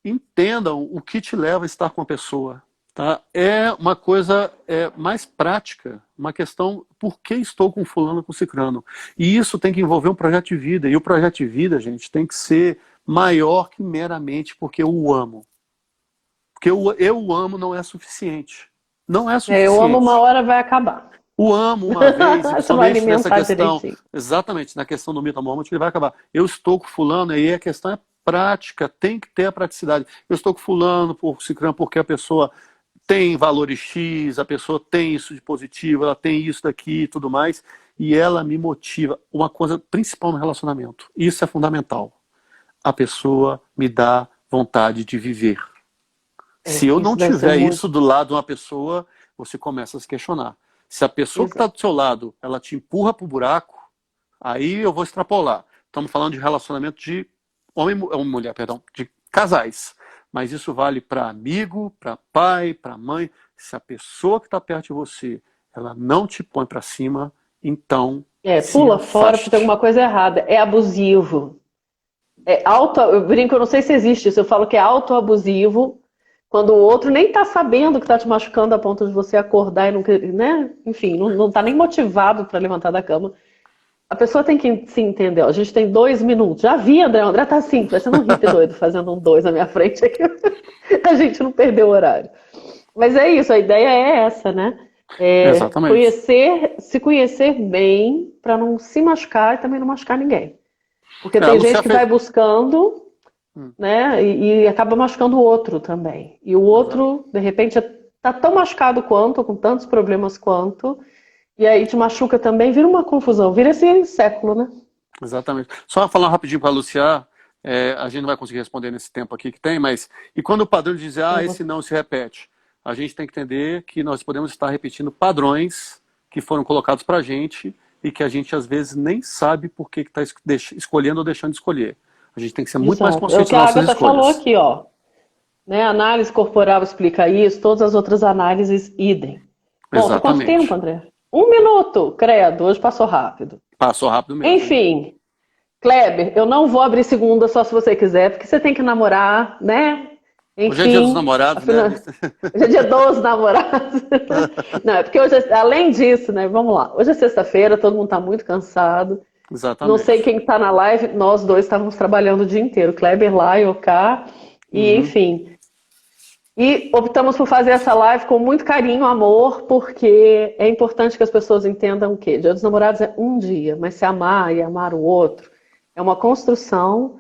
Entendam o que te leva a estar com a pessoa. Tá? É uma coisa mais prática, uma questão: por que estou com fulano, com cicrano? E isso tem que envolver um projeto de vida. E o projeto de vida, gente, tem que ser maior que meramente porque eu o amo. Porque eu o amo não é suficiente. Não é suficiente. Eu amo, uma hora vai acabar. O amo uma vez, principalmente nessa questão, direitinho. exatamente, na questão do mito amor, ele vai acabar. Eu estou com fulano, aí a questão é prática, tem que ter a praticidade. Eu estou com fulano, por cicrano, porque a pessoa tem valores X, a pessoa tem isso de positivo, ela tem isso daqui e tudo mais, e ela me motiva. Uma coisa principal no relacionamento, isso é fundamental. A pessoa me dá vontade de viver. Se eu não tiver isso do lado de uma pessoa, você começa a se questionar. Se a pessoa que está do seu lado, ela te empurra para o buraco, aí eu vou extrapolar. Estamos falando de relacionamento de mulher, de casais. Mas isso vale para amigo, para pai, para mãe. Se a pessoa que está perto de você, ela não te põe para cima, então pula fora porque tem alguma coisa errada. É abusivo. Eu brinco, eu não sei se existe isso. Eu falo que é autoabusivo quando o outro nem está sabendo que está te machucando a ponto de você acordar e não, né? Enfim, não está nem motivado para levantar da cama. A pessoa tem que se entender. A gente tem 2 minutos. Já vi, André. O André tá assim, parecendo um hippie doido, fazendo um 2 na minha frente aqui. A gente não perdeu o horário. Mas é isso, a ideia é essa, né? Exatamente. Se conhecer bem para não se machucar e também não machucar ninguém. Porque tem gente que vai buscando, né? E acaba machucando o outro também. E o outro, de repente, tá tão machucado quanto, com tantos problemas quanto. E aí te machuca também, vira uma confusão, vira esse século, né? Exatamente. Só falar rapidinho para a Luciá, a gente não vai conseguir responder nesse tempo aqui que tem, mas e quando o padrão dizer, esse não se repete, a gente tem que entender que nós podemos estar repetindo padrões que foram colocados para a gente e que a gente às vezes nem sabe por que está escolhendo ou deixando de escolher. A gente tem que ser muito mais consciente das nossas escolhas. É o que a Agatha falou aqui, ó. Né? A análise corporal explica isso, todas as outras análises idem. Bom, exatamente. Quanto tempo, André? 1 minuto, credo, hoje passou rápido. Passou rápido mesmo. Enfim, Kleber, eu não vou abrir segunda só se você quiser, porque você tem que namorar, né? Enfim, hoje é dia dos namorados, afinal, né? Hoje é dia dos namorados. Não, é porque hoje, além disso, né? Vamos lá. Hoje é sexta-feira, todo mundo tá muito cansado. Exatamente. Não sei quem tá na live, nós dois estávamos trabalhando o dia inteiro. Kleber lá, eu cá, e enfim. E optamos por fazer essa live com muito carinho, amor, porque é importante que as pessoas entendam o quê? Dia dos Namorados é um dia, mas se amar e amar o outro é uma construção,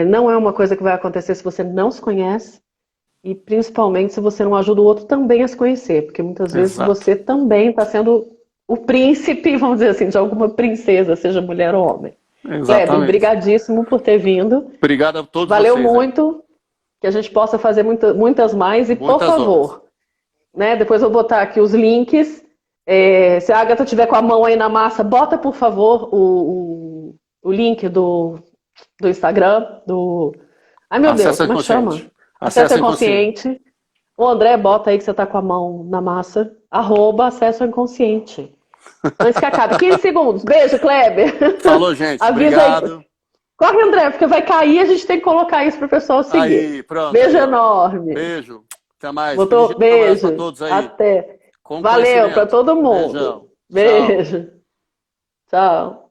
não é uma coisa que vai acontecer se você não se conhece e principalmente se você não ajuda o outro também a se conhecer, porque muitas vezes você também está sendo o príncipe, vamos dizer assim, de alguma princesa, seja mulher ou homem. Kleber, brigadíssimo por ter vindo. Obrigado a todos Valeu vocês. Valeu muito. Que a gente possa fazer muitas mais. E, por favor, né? Depois eu vou botar aqui os links. Se a Agatha tiver com a mão aí na massa, bota, por favor, o link do Instagram, do... Ai, meu Deus, Acesso como é que chama? Inconsciente. Acesso Acesso Inconsciente. Inconsciente. O André, bota aí que você tá com a mão na massa. @Acesso Inconsciente. Antes que acabe. 15 segundos. Beijo, Kleber. Falou, gente. Avisa aí. Obrigado. Corre, André, porque vai cair e a gente tem que colocar isso pro pessoal seguir. Aí, pronto. Beijo aí, enorme. Beijo. Até mais. Botou Feliz dia beijo. pra todos aí. Até. Com Valeu conhecimento. para todo mundo. Beijão. Tchau. Beijo. Tchau.